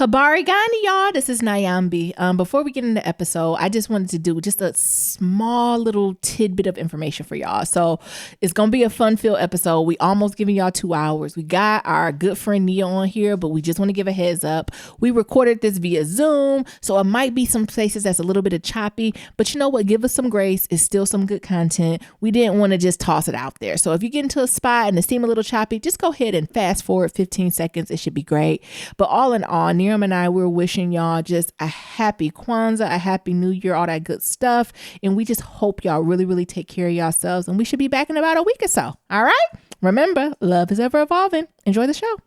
Habari Gani, y'all. This is Nyambi. Before we get into the episode, I just wanted to do just a small little tidbit of information for y'all. So it's going to be a fun-filled episode. We almost giving y'all 2 hours. We got our good friend Nia on here, but we just want to give a heads up. We recorded this via Zoom, so it might be some places that's a little bit of choppy, but you know what? Give us some grace. It's still some good content. We didn't want to just toss it out there. So if you get into a spot and it seems a little choppy, just go ahead and fast forward 15 seconds. It should be great. But all in all, Niram and I, we're wishing y'all just a happy Kwanzaa, a happy New Year, all that good stuff. And we just hope y'all really, really take care of yourselves. And we should be back in about a week or so. All right? Remember, love is ever evolving. Enjoy the show.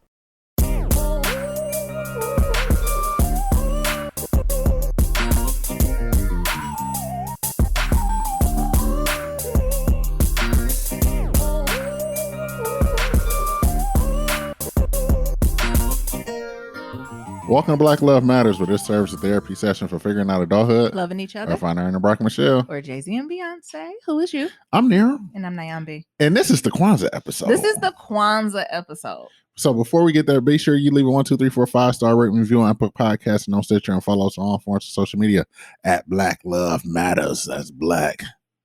Welcome to Black Love Matters, where this serves as a therapy session for figuring out adulthood, loving each other. I find Aaron and Brock and Michelle. Or Jay-Z and Beyonce. Who is you? I'm Niram. And I'm Nyambi. And this is the Kwanzaa episode. This is the Kwanzaa episode. So before we get there, be sure you leave a 1, 2, 3, 4, 5-star rating review on Apple Podcasts and on Stitcher, and follow us on all forms of social media at Black Love Matters. That's Black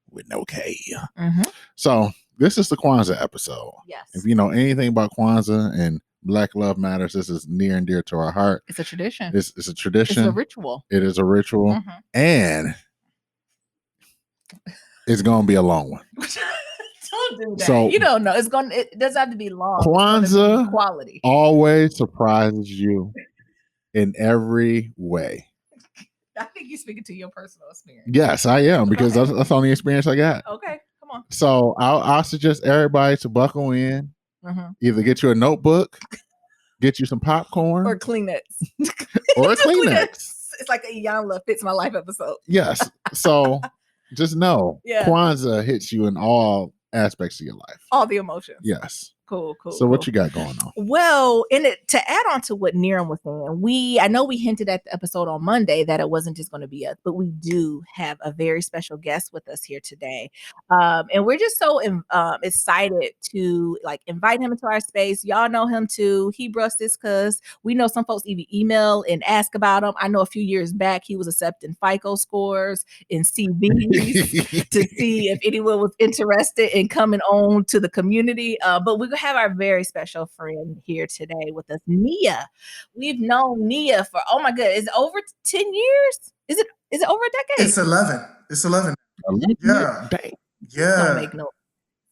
with no K. Mm-hmm. So this is the Kwanzaa episode. Yes. If you know anything about Kwanzaa and Black Love Matters, this is near and dear to our heart. It's a tradition. It's a tradition. It's a ritual. It is a ritual. Mm-hmm. And it's going to be a long one. Don't do that. So, you don't know. It doesn't have to be long. Kwanzaa quality always surprises you in every way. I think you're speaking to your personal experience. Yes, I am, because that's the only experience I got. Okay, come on. So I'll suggest everybody to buckle in. Mm-hmm. Either get you a notebook, get you some popcorn, or Kleenex. or a Kleenex. It's like a Iyanla Fits My Life episode. Yes. So just know, yeah. Kwanzaa hits you in all aspects of your life. All the emotions. Yes. Cool. So what you got going on? Well, to add on to what Niram was saying, I know we hinted at the episode on Monday that it wasn't just going to be us, but we do have a very special guest with us here today. And we're just so excited to invite him into our space. Y'all know him too. He brushed this because we know some folks even email and ask about him. I know a few years back, he was accepting FICO scores and CVs to see if anyone was interested in coming on to the community. But we're have our very special friend here today with us, Nia. We've known Nia for, oh my god, is it over 10 years? Is it over a decade? It's 11. It's 11. Yeah. Dang. Yeah. Don't make no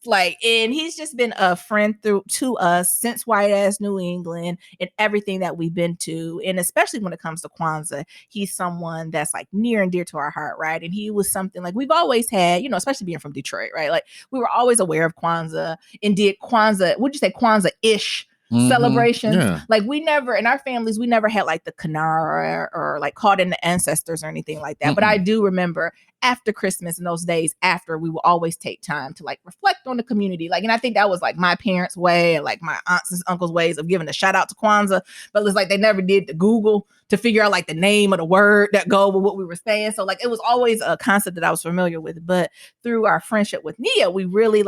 and he's just been a friend to us since White Ass New England and everything that we've been to. And especially when it comes to Kwanzaa, he's someone that's near and dear to our heart, right? And he was something we've always had, especially being from Detroit, right? We were always aware of Kwanzaa and did Kwanzaa, would you say Kwanzaa-ish celebrations? Yeah. We never, in our families, we never had the Kanara or called in the ancestors or anything like that. Mm-mm. But I do remember after Christmas and those days after, we will always take time to reflect on the community. And I think that was my parents' way and my aunts and uncles' ways of giving a shout out to Kwanzaa. But it was they never did the Google to figure out the name of the word that go with what we were saying. So it was always a concept that I was familiar with. But through our friendship with Nia, we really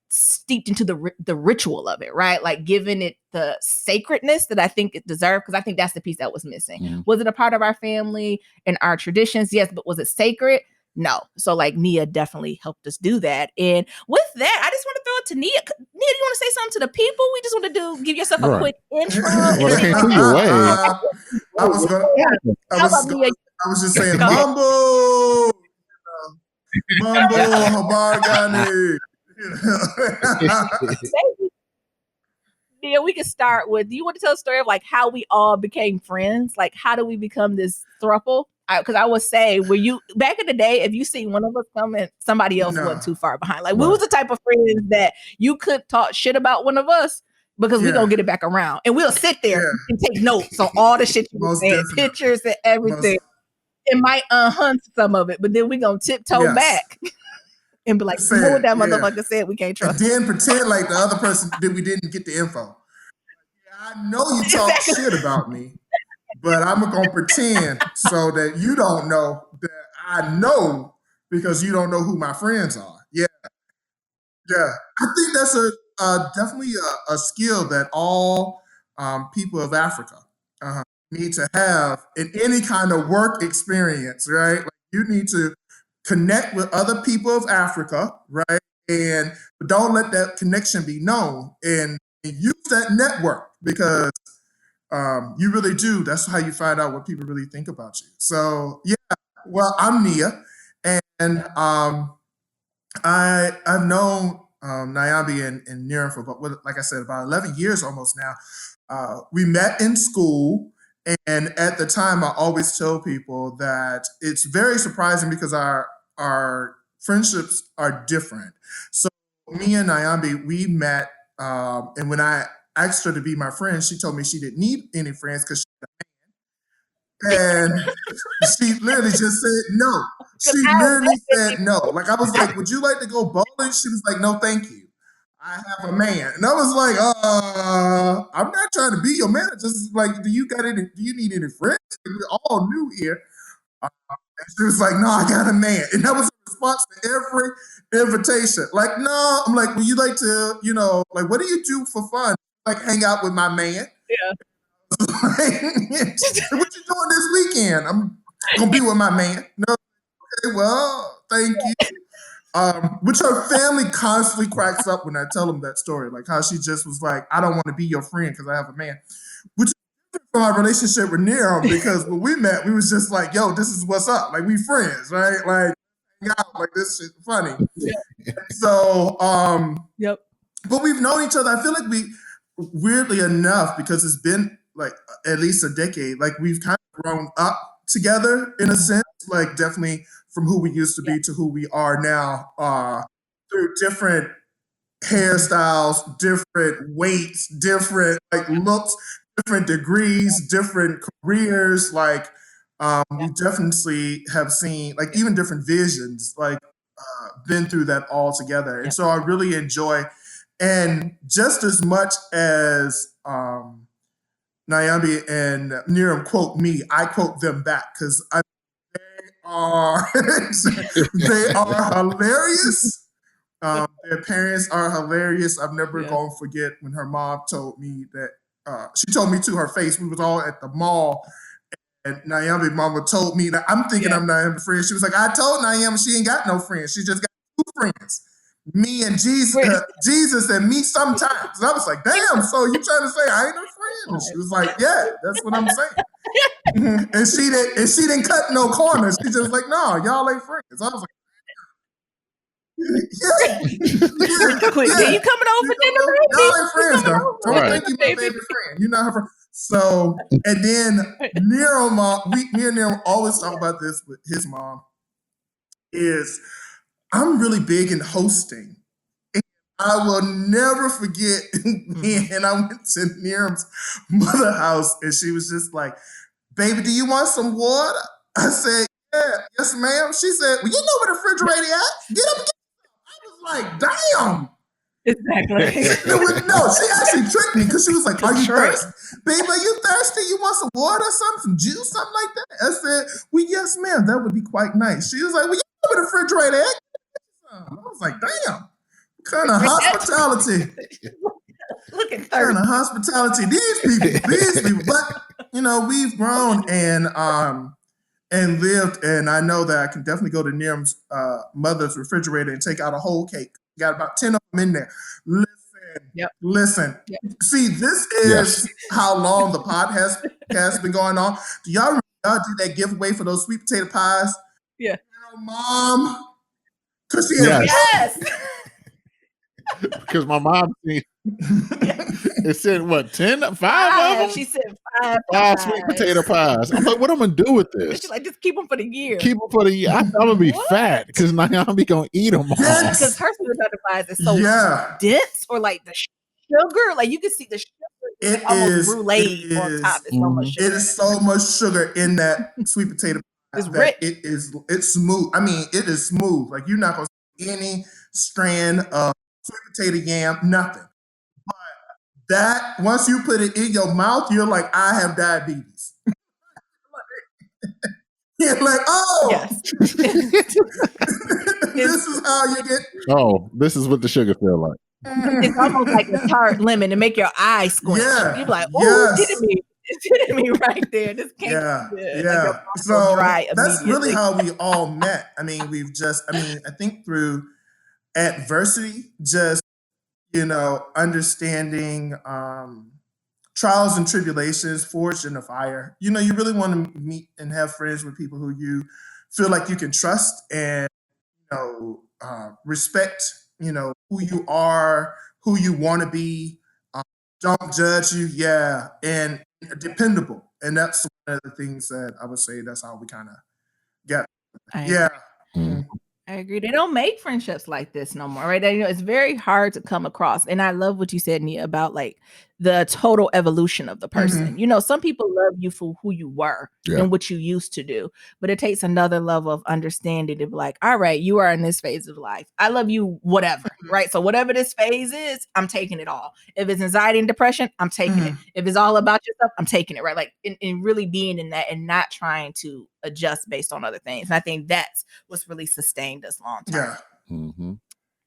steeped into the ritual of it, right? Giving it the sacredness that I think it deserved, because I think that's the piece that was missing. Mm-hmm. Was it a part of our family and our traditions? Yes, but was it sacred? No. So Nia definitely helped us do that. And with that, I just want to throw it to Nia. Nia, do you want to say something to the people? We just want to give yourself a quick intro. Well, I can't see your way. I was just saying, Mambo, Habari Gani. Yeah, we can start with, do you want to tell a story of how we all became friends? How do we become this throuple? Because I would say, were you back in the day, if you seen one of us coming, somebody else wasn't too far behind. We was the type of friends that you could talk shit about one of us because we gonna get it back around, and we'll sit there and take notes on all the shit you were saying, pictures and everything. It might unhunt some of it, but then we gonna tiptoe back. And be what that motherfucker said, we can't trust. And then pretend the other person that we didn't get the info. I know you talk shit about me, but I'm going to pretend so that you don't know that I know, because you don't know who my friends are. Yeah. Yeah. I think that's definitely a skill that all people of Africa need to have in any kind of work experience, right? Like you need to connect with other people of Africa, right? And don't let that connection be known, and use that network because you really do. That's how you find out what people really think about you. So yeah, well, I'm Nia, and I've known Nyambi and Nira for about, like I said, about 11 years almost now. We met in school, and at the time, I always tell people that it's very surprising because our friendships are different. So me and Nyambi, we met, and when I asked her to be my friend, she told me she didn't need any friends because and she literally just said no. She literally said no. Like I was like, "Would you like to go bowling?" She was like, "No, thank you. I have a man." And I was like, I'm not trying to be your man. Just like, do you need any friends? Like, we're all new here." And she was like, "No, I got a man." And that was a response to every invitation. Like, no, I'm like, "Would you like to, like, what do you do for fun?" Like, hang out with my man. Yeah. What you doing this weekend? I'm gonna be with my man. No, okay, well, thank you. Which her family constantly cracks up when I tell them that story, like how she just was like, "I don't want to be your friend because I have a man," which is different from our relationship with Nero because when we met, we was just like, "Yo, this is what's up. Like we friends, right? Like, hang out, like this shit's funny." So, Yep. but we've known each other. I feel like weirdly enough, because it's been like at least a decade, like we've kind of grown up together in a sense, like definitely from who we used to be to who we are now, through different hairstyles, different weights, different like looks, different degrees, different careers. Like we definitely have seen like even different visions, like been through that all together. And so I really enjoy, and just as much as Nyambi and Niram quote me, I quote them back because they are they are hilarious. Their parents are hilarious. I've never gonna forget when her mom told me that she told me to her face. We was all at the mall, and Nyambi mama told me that I'm thinking I'm Nyambi's friend. She was like, "I told Nyambi she ain't got no friends. She just got two friends, me and Jesus, Jesus and me sometimes." And I was like, "Damn, so you trying to say I ain't no friend?" And she was like, "Yeah, that's what I'm saying." And she didn't cut no corners. She just like, "No, y'all ain't friends." I was like, "Yeah, you coming over for dinner, baby? Y'all ain't friends though. Don't think you my favorite friend. You're not her friend." So, and then Nero mom, me and Nero always talk about this with his mom. Is I'm really big in hosting. I will never forget when I went to Niram's mother house and she was just like, "Baby, do you want some water?" I said, "Yeah, yes, ma'am." She said, "Well, you know where the refrigerator at? Get up and get some." I was like, damn. Exactly. No, she actually tricked me because she was like, "Are you thirsty? Babe, are you thirsty? You want some water or something, some juice, something like that?" I said, "Well, yes, ma'am, that would be quite nice." She was like, "Well, you know where the refrigerator at?" I was like, damn. Kind of hospitality. Look at kind of hospitality these people. But we've grown and lived, and I know that I can definitely go to Niram's mother's refrigerator and take out a whole cake. Got about 10 of them in there. Listen. See, this is how long the podcast has been going on. Do y'all do that giveaway for those sweet potato pies? Yeah. Mom. Because because my mom it said what 10 5 of them. She said five sweet potato pies. I'm like, what am I gonna do with this? She's like, just keep them for the year. Keep them for the year. I'm gonna be fat because now I'm be gonna eat them all. Because her sweet potato pies is so dense, or like the sugar, like you can see the sugar. It almost is brulee on top. It's so much sugar. It is so much sugar in that sweet potato pie. It's rich. It's smooth. I mean, it is smooth. Like you're not gonna see any strand of sweet potato yam, nothing. But that once you put it in your mouth, you're like, I have diabetes. You're like, oh, yes. This is how you get. Oh, this is what the sugar feel like. It's almost like a tart lemon to make your eyes squint. Yeah. You're like, oh, it's getting me. epitome right there. This can't Yeah, be good. Like your yeah. mouth will So dry that's really immediately. how we all met. I mean, I think through adversity, just, understanding trials and tribulations forged in the fire. You really want to meet and have friends with people who you feel like you can trust and, respect, who you are, who you want to be, um, don't judge you. Yeah. And dependable. And that's one of the things that I would say that's how we kind of get. I Yeah. Mm. Mhm. I agree. They don't make friendships like this no more, right? It's very hard to come across. And I love what you said, Nia, about like the total evolution of the person. Mhm. Some people love you for who you were Yeah. and what you used to do, but it takes another level of understanding to be like, all right, you are in this phase of life. I love you, whatever, right? So whatever this phase is, I'm taking it all. If it's anxiety and depression, I'm taking it. Mhm. If it's all about yourself, I'm taking it, right? Like in really being in that and not trying to adjust based on other things. And I think that's what's really sustained us long term. Yeah. Mm-hmm.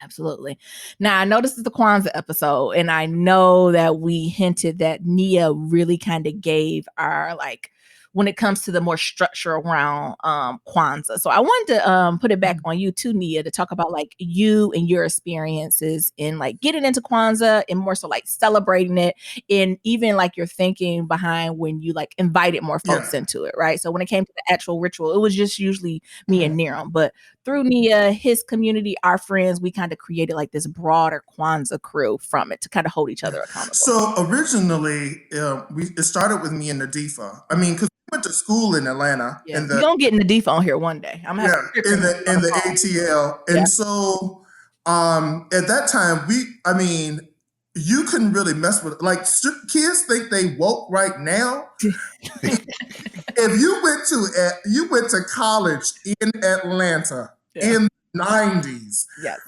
Absolutely. Now, I know this is the Kwanzaa episode, and I know that we hinted that Nia really kind of gave our like when it comes to the more structure around Kwanzaa. So I wanted to put it back on you too, Nia, to talk about like you and your experiences in like getting into Kwanzaa and more so like celebrating it, and even like your thinking behind when you like invited more folks Yeah. into it, right? So when it came to the actual ritual, it was just usually me and Mhm. Niram, but through Nia, his community, our friends, we kind of created like this broader Kwanzaa crew from it to kind of hold each other accountable. So originally, it started with me and Nadifa. I mean, because we went to school in Atlanta Yeah, in we're the gonna get Nadifa on here one day. I'm gonna have yeah in the ATL, and Yeah. so at that time I mean, you couldn't really mess with like kids think they woke right now. If you went to college in Atlanta Yeah. in the 90s, Yes.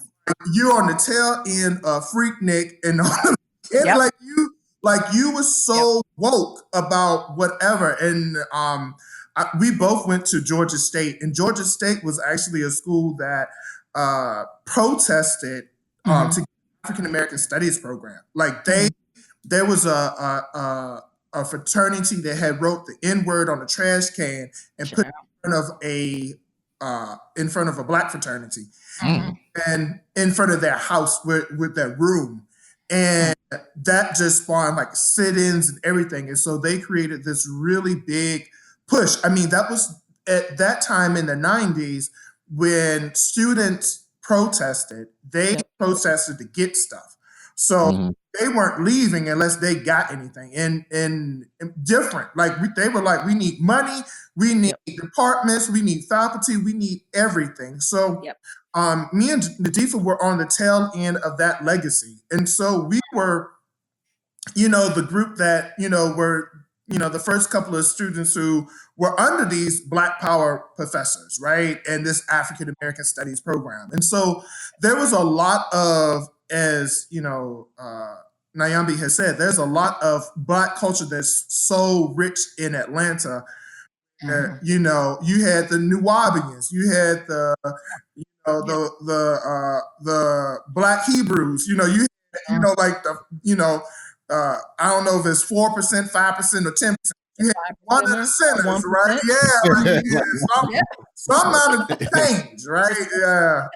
you're on the tail end of Freaknik and Yep. like you were so woke about whatever. And we both went to Georgia State, and Georgia State was actually a school that protested to African American Studies program. Like there was a fraternity that had wrote the N word on a trash can and put it in front of a black fraternity and in front of their house with their room. And that just spawned like sit-ins and everything. And so they created this really big push. I mean, that was at that time in the 90s when students protested, they protested to get stuff. So they weren't leaving unless they got anything. And different. Like they were like, we need money, we need departments, we need faculty, we need everything. So me and Nadifa were on the tail end of that legacy. And so we were, the group that, were, the first couple of students who were under these Black Power professors, right? And this African American Studies program. And so there was a lot of, as, Nyambi has said, there's a lot of Black culture that's so rich in Atlanta. You had the Nuwabians, you had the Black Hebrews. Like I don't know if it's 4%, 5%, or 10%. You had one of the senators, right? Yeah, like you had some amount of change, right? Yeah.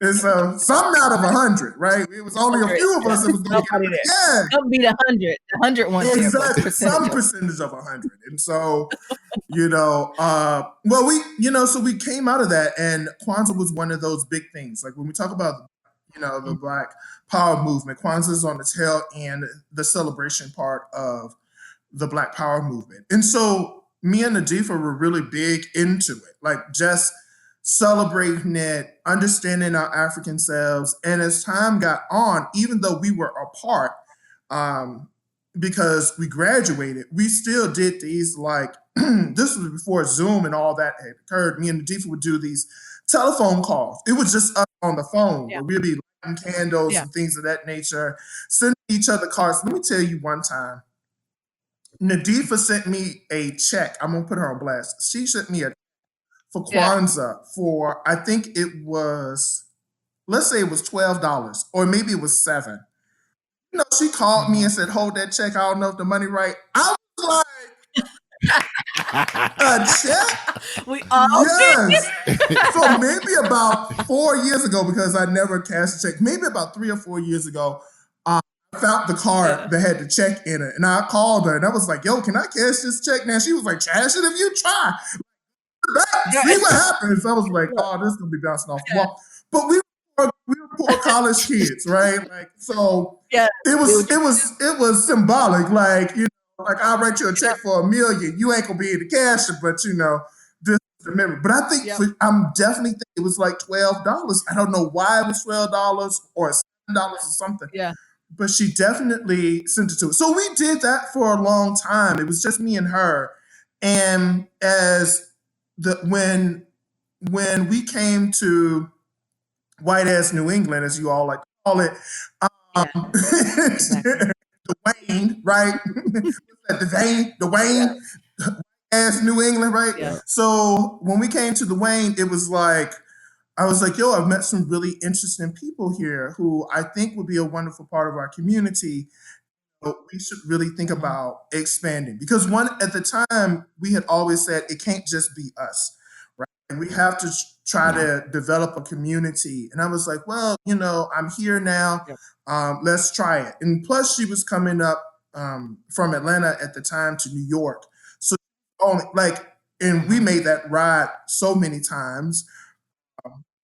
And so something out of 100, right? It was only a few of us that was going to get it. Yeah. Don't be the 100. The 100 one. Exactly. Some percentage of 100. And so, so we came out of that, and Kwanzaa was one of those big things. Like when we talk about, the Black Power movement, Kwanzaa is on the tail end, the celebration part of the Black Power movement. And so me and Nadifa were really big into it, like just celebrating it, understanding our African selves. And as time got on, even though we were apart, because we graduated, we still did these like, this was before Zoom and all that had occurred. Me and Nadifa would do these telephone calls. It was just us on the phone where we'd be lighting candles and things of that nature, sending each other cards. Let me tell you one time, Nadifa sent me a check. I'm going to put her on blast. She sent me a for Kwanzaa for, I think it was, let's say it was $12 or maybe it was $7. she called me and said, hold that check. I don't know if the money right. I was like, a check? We all Yes. So maybe about 4 years ago, because I never cashed a check, maybe about 3 or 4 years ago, I found the card that had the check in it. And I called her and I was like, yo, can I cash this check now? She was like, cash it if you try. See what happens. I was like, oh, this is gonna be bouncing off the wall. But we were poor college kids, right? Like, so it was symbolic. Like, like I'll write you a check for $1 million. You ain't gonna be able to cash it, but this is the memory. But I think I'm definitely think it was like $12. I don't know why it was $12 or $7 or something. Yeah. But she definitely sent it to us. So we did that for a long time. It was just me and her. And when we came to white ass New England, as you all like to call it, Dwayne, right? Dwayne ass New England, right? Yeah. So when we came to Dwayne, it was like, I was like, yo, I've met some really interesting people here who I think would be a wonderful part of our community. But we should really think about expanding, because at the time we had always said it can't just be us, right? And we have to try to develop a community. And I was like, well, I'm here now. Let's try it. And plus, she was coming up from Atlanta at the time to New York, so and we made that ride so many times.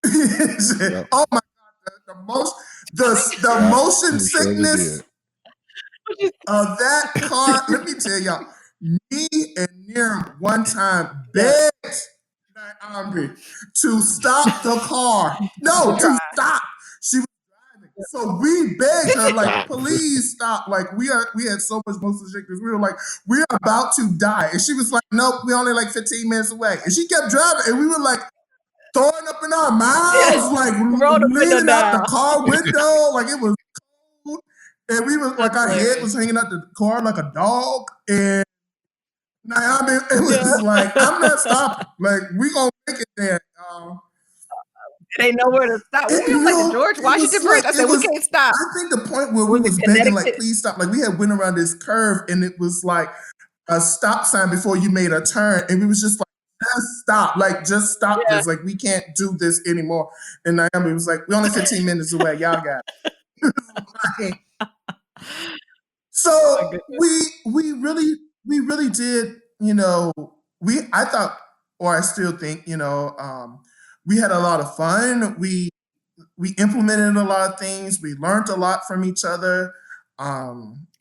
Oh my God, the motion sickness of that car. Let me tell y'all, me and Niram one time begged Amri to stop the car. No, to stop. She was driving. So we begged her, like, please stop. Like, we had so much motion sickness. We were like, we're about to die. And she was like, nope, we're only like 15 minutes away. And she kept driving, and we were like throwing up in our mouths, like leaning out the car window, like it was cold. And we was like, our head was hanging out the car like a dog. And Naomi, it was like, I'm not stopping. Like, we gonna make it there. They know where to stop. We were like the George Washington Bridge. I said, we can't stop. I think the point where we was begging, like, please stop. Like, we had went around this curve, and it was like a stop sign before you made a turn, and we was just like, just stop this. Like, we can't do this anymore. And Naomi was like, we're only 15 minutes away. Y'all got it. So we really did, I thought, or I still think, we had a lot of fun. We implemented a lot of things. We learned a lot from each other. I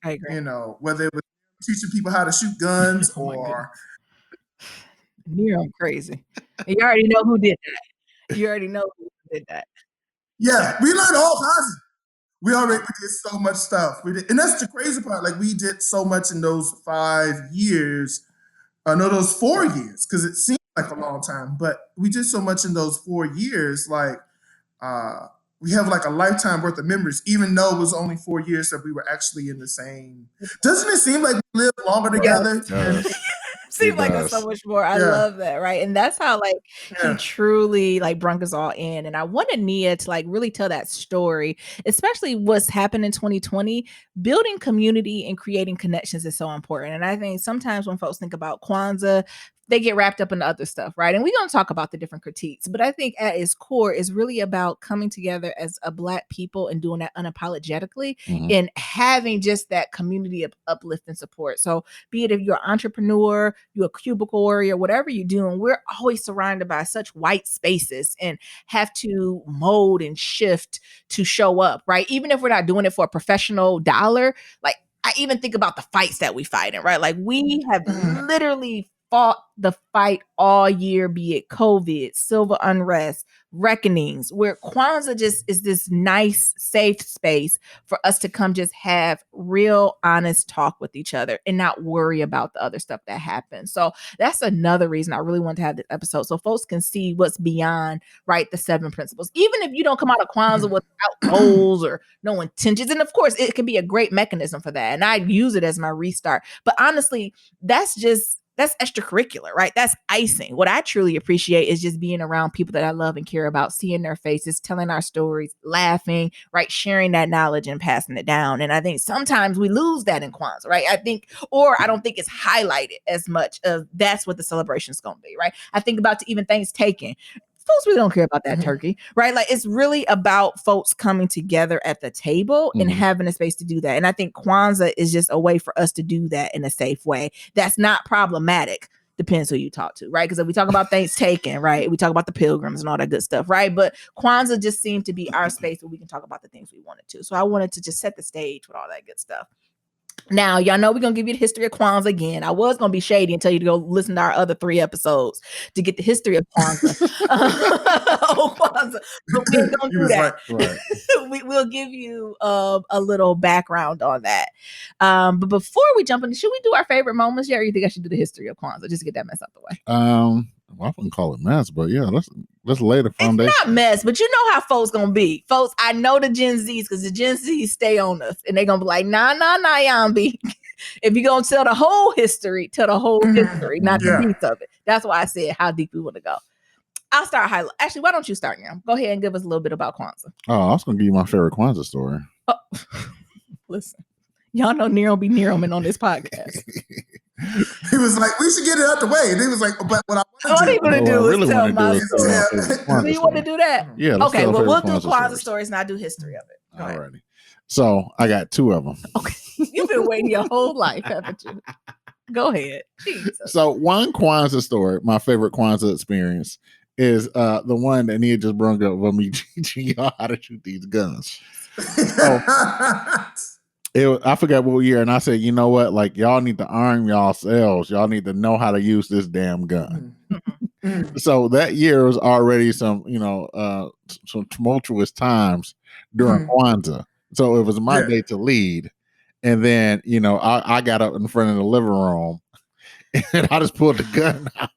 agree. Whether it was teaching people how to shoot guns or You're crazy. You already know who did that. Yeah, we learned all kinds. We already did so much stuff. And that's the crazy part. Like, we did so much in those 5 years. Those 4 years, because it seemed like a long time. But we did so much in those 4 years. Like, we have like a lifetime worth of memories, even though it was only 4 years that we were actually in the same. Doesn't it seem like we lived longer together? Seems like it's so much more. I love that, right? And that's how he truly brung us all in. And I wanted Nia to really tell that story, especially what's happened in 2020. Building community and creating connections is so important. And I think sometimes when folks think about Kwanzaa, they get wrapped up in the other stuff, right? And we're going to talk about the different critiques, but I think at its core is really about coming together as a Black people and doing that unapologetically and having just that community of uplift and support. So be it if you're an entrepreneur, you're a cubicle warrior, whatever you're doing, we're always surrounded by such white spaces and have to mold and shift to show up, right? Even if we're not doing it for a professional dollar, like I even think about the fights that we fight in, right? Like we have literally fought the fight all year, be it COVID, civil unrest, reckonings, where Kwanzaa just is this nice, safe space for us to come just have real, honest talk with each other and not worry about the other stuff that happens. So that's another reason I really want to have this episode so folks can see what's beyond, right, the 7 principles. Even if you don't come out of Kwanzaa without goals or no intentions, and of course, it can be a great mechanism for that, and I use it as my restart. But honestly, that's just that's extracurricular, right? That's icing. What I truly appreciate is just being around people that I love and care about, seeing their faces, telling our stories, laughing, right? Sharing that knowledge and passing it down. And I think sometimes we lose that in Kwanzaa, right? I don't think it's highlighted as much of that's what the celebration's going to be, right? I think about even things taken. Folks really don't care about that turkey, right? Like it's really about folks coming together at the table and having a space to do that. And I think Kwanzaa is just a way for us to do that in a safe way. That's not problematic. Depends who you talk to, right? Because if we talk about things taken, right? We talk about the pilgrims and all that good stuff, right? But Kwanzaa just seemed to be our space where we can talk about the things we wanted to. So I wanted to just set the stage with all that good stuff. Now, y'all know we're going to give you the history of Kwanzaa again. I was going to be shady and tell you to go listen to our other 3 episodes to get the history of Kwanzaa. Kwanzaa. But we ain't going to do that. Right. We'll give you a little background on that. But before we jump in, should we do our favorite moments yet? Or you think I should do the history of Kwanzaa just to get that mess out the way? Well, I wouldn't call it mess, but yeah, let's lay the foundation. It's not mess, but you know how folks gonna be. Folks, I know the Gen Zs because the Gen Zs stay on us and they're gonna be like, nah, Yambi. If you're gonna tell the whole history, tell the whole history, not the piece of it. That's why I said how deep we want to go. I'll start highlight. Actually, why don't you start now? Go ahead and give us a little bit about Kwanzaa. Oh, I was gonna give you my favorite Kwanzaa story. Oh. Listen, y'all know Nero be Neroman on this podcast. He was like, we should get it out the way. And he was like, but what I want to do is tell my story. Do you want to do that? Yeah. Okay, well, we'll do Kwanzaa stories and I'll do history of it. Alrighty. So I got 2 of them. Okay. You've been waiting your whole life, haven't you? Go ahead. Jesus. So one Kwanzaa story, my favorite Kwanzaa experience, is the one that Nia just brought up with me teaching y'all how to shoot these guns. I forgot what year, and I said, you know what? Like, y'all need to arm yourselves. Y'all need to know how to use this damn gun. So that year was already some tumultuous times during Kwanzaa. So it was my day to lead. And then, I got up in front of the living room and I just pulled the gun out.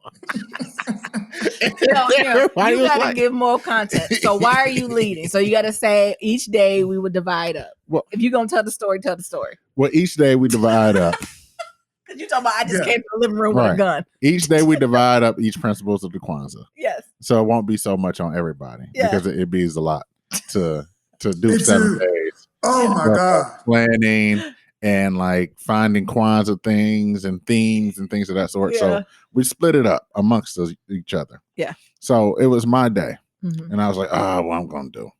You got to give more content. So why are you leading? So you got to say each day we would divide up. Well, if you're going to tell the story, tell the story. Well, each day we divide up. Because you're talking about I just came to the living room with a gun. Each day we divide up each principles of the Kwanzaa. Yes. So it won't be so much on everybody because it be a lot to do 7 days. Oh my God. Planning and like finding Kwanzaa things and themes and things of that sort. Yeah. So we split it up amongst each other. Yeah. So it was my day. And I was like, what I'm going to do.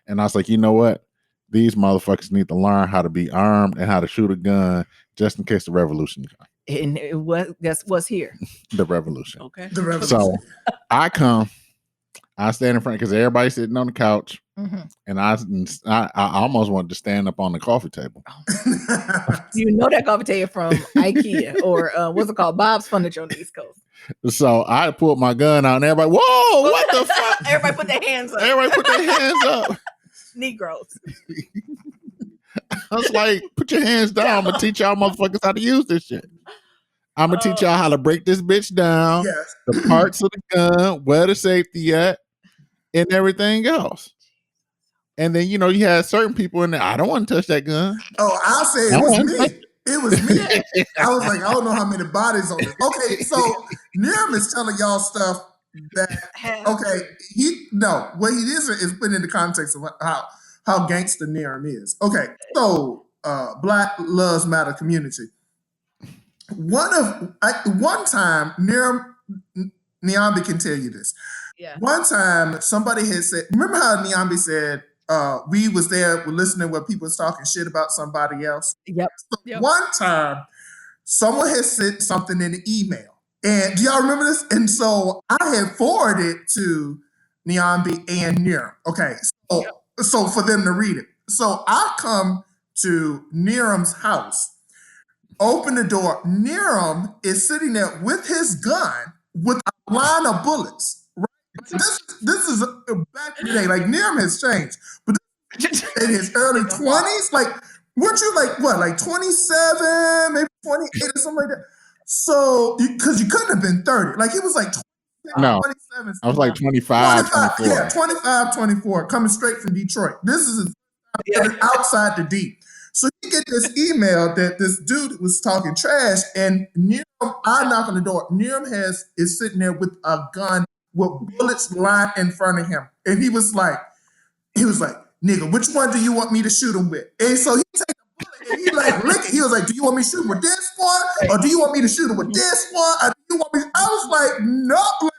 And I was like, you know what? These motherfuckers need to learn how to be armed and how to shoot a gun just in case the revolution comes. And that's what's here. The revolution. Okay. The revolution. So I stand in front because everybody's sitting on the couch. And I almost wanted to stand up on the coffee table. You know that coffee table from IKEA or what's it called? Bob's Furniture on the East Coast. So I pulled my gun out and everybody, whoa, what the fuck? Everybody put their hands up. Everybody put their hands up. Negroes. I was like, put your hands down. I'm going to teach y'all motherfuckers how to use this shit. I'm going to teach y'all how to break this bitch down, the parts of the gun, where the safety at, and everything else. And then, you had certain people in there. I don't want to touch that gun. Oh, I'll say it was me. It was me. I was like, I don't know how many bodies on this. Okay, so Niram is telling y'all stuff that, what he is put in the context of how gangster Niram is. Okay, so Black Lives Matter community. One time, Niambi can tell you this. Yeah. One time, somebody had said, remember how Niambi said, we was there, we're listening where people was talking shit about somebody else. Yep. One time, someone had sent something in the email. And do y'all remember this? And so I had forwarded to Niambi and Niram. Okay. So for them to read it. So I come to Niram's house, open the door. Niram is sitting there with his gun with a line of bullets. This is back in the day. Like Niram has changed, but in his early 20s, like weren't you like 27, maybe 28 or something like that? So because you couldn't have been 30, like he was like 27. I was like 25, 24. Yeah, 25, 24, coming straight from Detroit. This is outside the deep. So you get this email that this dude was talking trash, and Niram, I knock on the door. Niram is sitting there with a gun with bullets lined in front of him, and he was like, nigga, which one do you want me to shoot him with? And so he take the bullet and he like lick it. He was like, do you want me to shoot him with this one, or do you want me to shoot him with this one? Or do you want me? I was like, no, like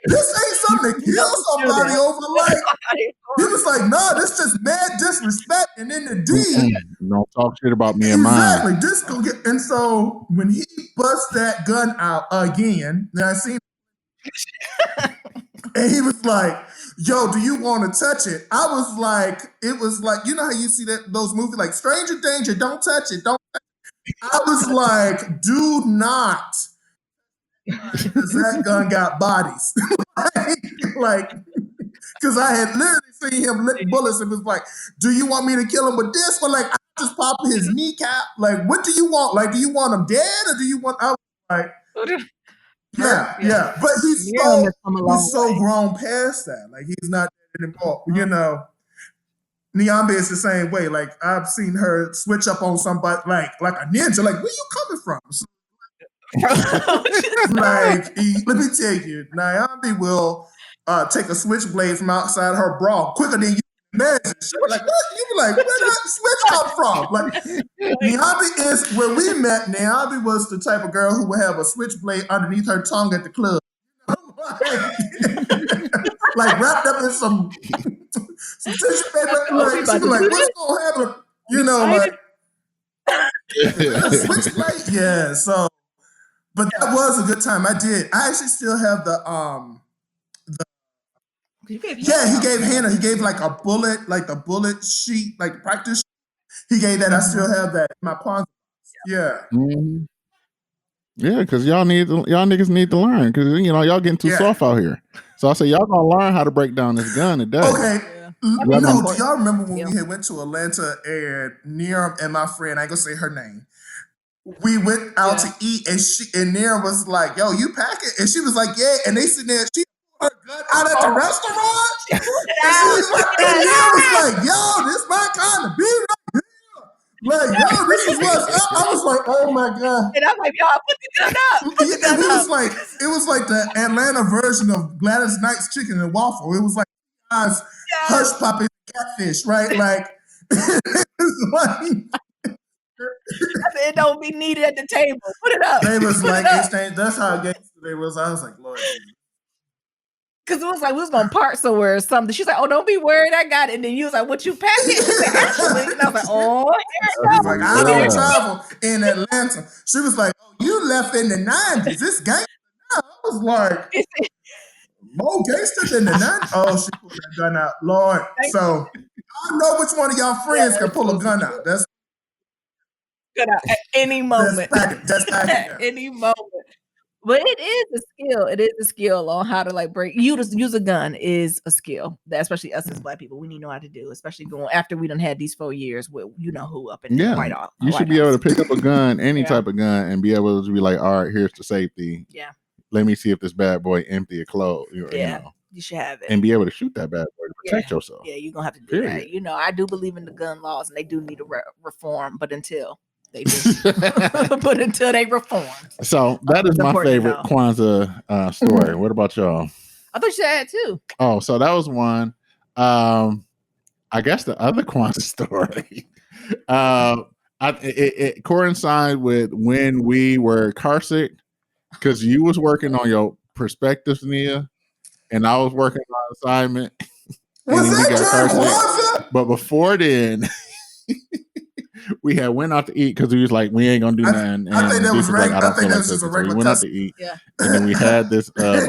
this ain't something to kill somebody over. Like he was like, no, this just mad disrespect. And then the D, don't talk shit about me and mine. exactly. This go get. And so when he busts that gun out again, and I seen. And he was like, yo, do you want to touch it? I was like, it was like, you know how you see those movies like Stranger Danger, don't touch it, don't touch it. I was like, do not. Because that gun got bodies. like, because I had literally seen him lick bullets and was like, do you want me to kill him with this? Or like, I just pop his kneecap. Like, what do you want? Like, do you want him dead or do you want, I was like, yeah. But he's so grown past that. Like he's not dead anymore. You know, Nyambe is the same way. Like I've seen her switch up on somebody like a ninja. Like, where you coming from? So, like, let me tell you, Nyambe will take a switchblade from outside her bra quicker than you imagine. She was like, what? You be like, where did that switch come from? Like, Nyambe is, when we met, Nyambe was the type of girl who would have a switchblade underneath her tongue at the club. like wrapped up in some tissue paper. Like, she be like, what's going to happen? You know, like, switchblade? Yeah, so, but that was a good time. I actually still have he gave Hannah. He gave like a bullet, like the bullet sheet, like the practice. He gave that. I still have that in my Kwanzaa. Yeah. Mm-hmm. Yeah, because y'all niggas need to learn because y'all getting too soft out here. So I say y'all gonna learn how to break down this gun today. Okay. No, do y'all remember when we had went to Atlanta and Niram and my friend, I ain't gonna say her name. We went out to eat and Niram was like, yo, you pack it? And she was like, yeah. And they sitting there, she her gun out at the restaurant. And Niram was like, yo, this my kind of beer right here. Like, yo, this is what's up. I was like, oh my God. And I'm like, y'all, put the gun up. It was like the Atlanta version of Gladys Knight's Chicken and Waffle. It was like hush puppy catfish, right? Like, it's like it don't be needed at the table. Put it up. They was like, that's how gangster they was. I was like, Lord. Because it was like we was gonna park somewhere or something. She's like, "Oh, don't be worried, I got it." And then you was like, "What you packing?" She said, "Actually," and I was like, "Oh, like, I don't travel in Atlanta." She was like, "Oh, you left in the '90s. This gangster." I was like, "More gangster than the '90s." Oh, she pulled that gun out, Lord. So I know which one of y'all friends can pull a gun out. That's good at any moment. That's packing. At any moment. But it is a skill. It is a skill on how to like use a gun is a skill that especially us as Black people we need to know how to do, especially going after we done had these 4 years with who up in the White House. You should be able to pick up a gun, any type of gun, and be able to be like, all right, here's the safety. Yeah. Let me see if this bad boy empty a clothes. You should have it. And be able to shoot that bad boy to protect yourself. Yeah, you're gonna have to do that. I do believe in the gun laws and they do need to reform, but until they do. But until they reform. So that is my favorite Kwanzaa story. What about y'all? I thought you had too. Oh, so that was one. I guess the other Kwanzaa story. It coincided with when we were car sick because you was working on your perspectives, Nia, and I was working on assignment. Was that car sick? But before then. We had went out to eat because we was like, we ain't gonna do nothing. I think that was right. I think that's just a regular. So we went out to eat, and then we had this barbecue.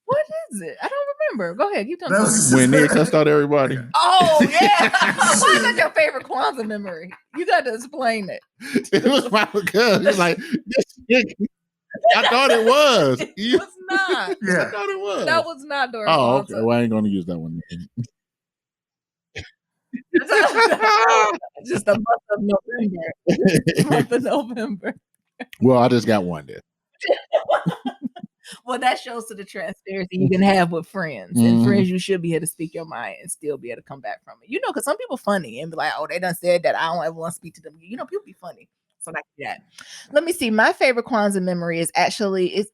What is it? I don't remember. Go ahead, keep talking. When Nia cussed out everybody. Oh yeah, why is that your favorite Kwanzaa memory? You got to explain it. It was my cousin. He was like, I thought it was. It was not. I thought it was. That was not during Kwanzaa. Okay. Well, I ain't gonna use that one. Just a month of November. Well, I just got one there. Well, that shows to the transparency you can have with friends. And friends, you should be here to speak your mind and still be able to come back from it. Because some people funny and be like, oh, they done said that. I don't ever want to speak to them. People be funny. So like that. Let me see. My favorite Kwanzaa memory is actually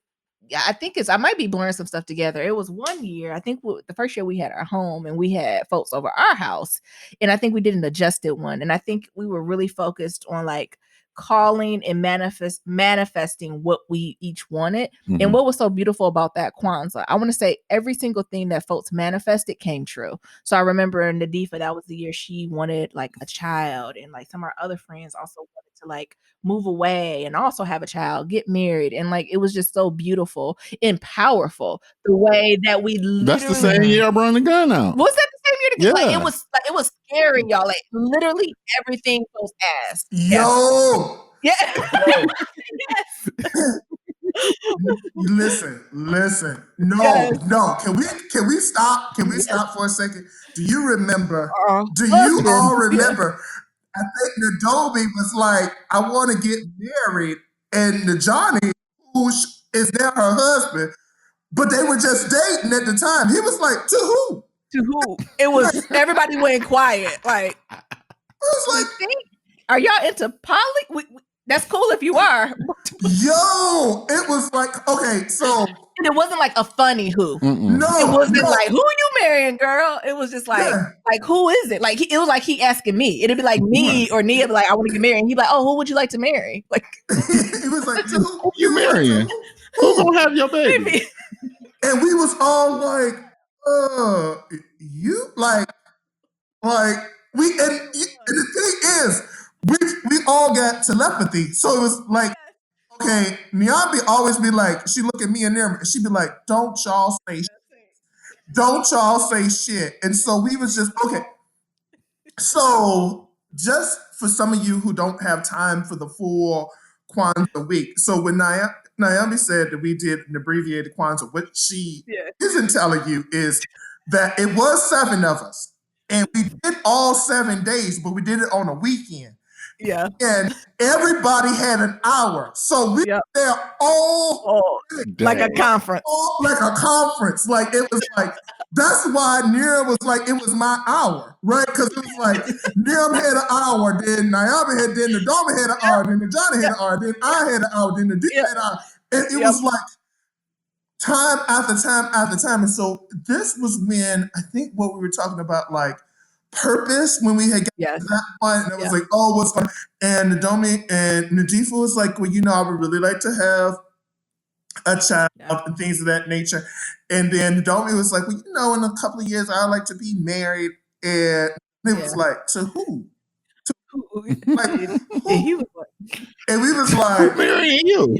I might be blurring some stuff together. It was one year, I think the first year we had our home and we had folks over our house. And I think we did an adjusted one. And I think we were really focused on like calling and manifesting what we each wanted. And what was so beautiful about that Kwanzaa, I want to say every single thing that folks manifested came true. So I remember Nadifa, that was the year she wanted like a child, and like some of our other friends also wanted to like move away and also have a child, get married, and like it was just so beautiful and powerful the way that we literally. That's the same year I brought the gun out. Was that the same year? Yeah. Like it was scary, y'all. Like literally everything was asked. Yo. Yeah. Yes. Listen. No. Can we stop? Can we stop for a second? Do you remember? Do you all remember? I think Nadomi was like, I want to get married, and Johnny, who is now her husband, but they were just dating at the time. He was like, to who? To who? It was everybody went quiet. Like, I was like, are y'all into poly? That's cool if you are. Yo, it was like, okay, so. And it wasn't like a funny who. No. It wasn't like, who you marrying, girl? It was just like, like, who is it? Like, it was like he asking me. It'd be like me or Nia be like, I want to get married. And he'd be like, oh, who would you like to marry? Like, it was like, who you marrying? Who's gonna have your baby? And we was all like, you like we and the thing is, we all got telepathy. So it was like, okay, Nyambi always be like, she look at me and them, and she'd be like, don't y'all say shit. Don't y'all say shit. And so we was just, okay. So just for some of you who don't have time for the full Kwanzaa week. So when Naomi said that we did an abbreviated Kwanzaa, what she isn't telling you is that it was 7 of us. And we did all 7 days, but we did it on a weekend. Yeah. And everybody had an hour. So we were there all like a conference. Like a conference. Like it was like, that's why Nira was like, it was my hour, right? Because it was like, Nira had an hour, then Naomi had, then Nadoma had an hour, then Johnny had an hour, then I had an hour, then Nadine had an hour. And it was like time after time after time. And so this was when I think what we were talking about, like purpose, when we had got to that one, and it was like, oh, what's going on? And Nadomi and Nadifa was like, well, I would really like to have a child and things of that nature. And then Nadomi was like, well, in a couple of years, I'd like to be married. And it was like, to who? To who? Like, who? And we was like, marrying you.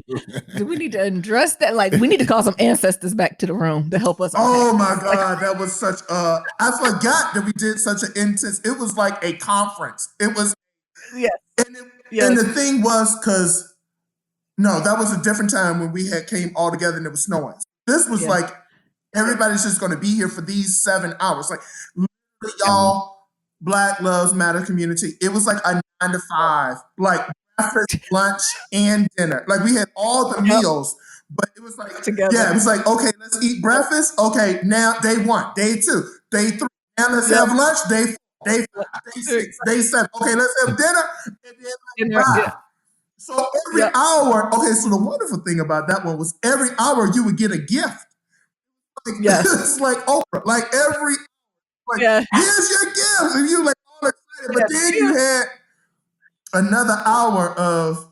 Do we need to address that? Like, we need to call some ancestors back to the room to help us. Oh my God, that was such a, I forgot that we did such an intense, it was like a conference. It was, and the thing was, because, no, that was a different time when we had came all together and it was snowing. This was like, everybody's just going to be here for these 7 hours. Like, literally, y'all, Black Lives Matter community, it was like a 9 to 5, like breakfast, lunch, and dinner. Like, we had all the meals, but it was like, together. Yeah, it was like, okay, let's eat breakfast. Okay, now day 1, day 2, day 3. Now let's have lunch. Day 4, day 5, day 6, day 7. Okay, let's have dinner. And then 5. So every hour, okay, so the wonderful thing about that one was every hour you would get a gift. Like, it's like Oprah. Like every, like, here's your gift. And you like all excited. But then you had another hour of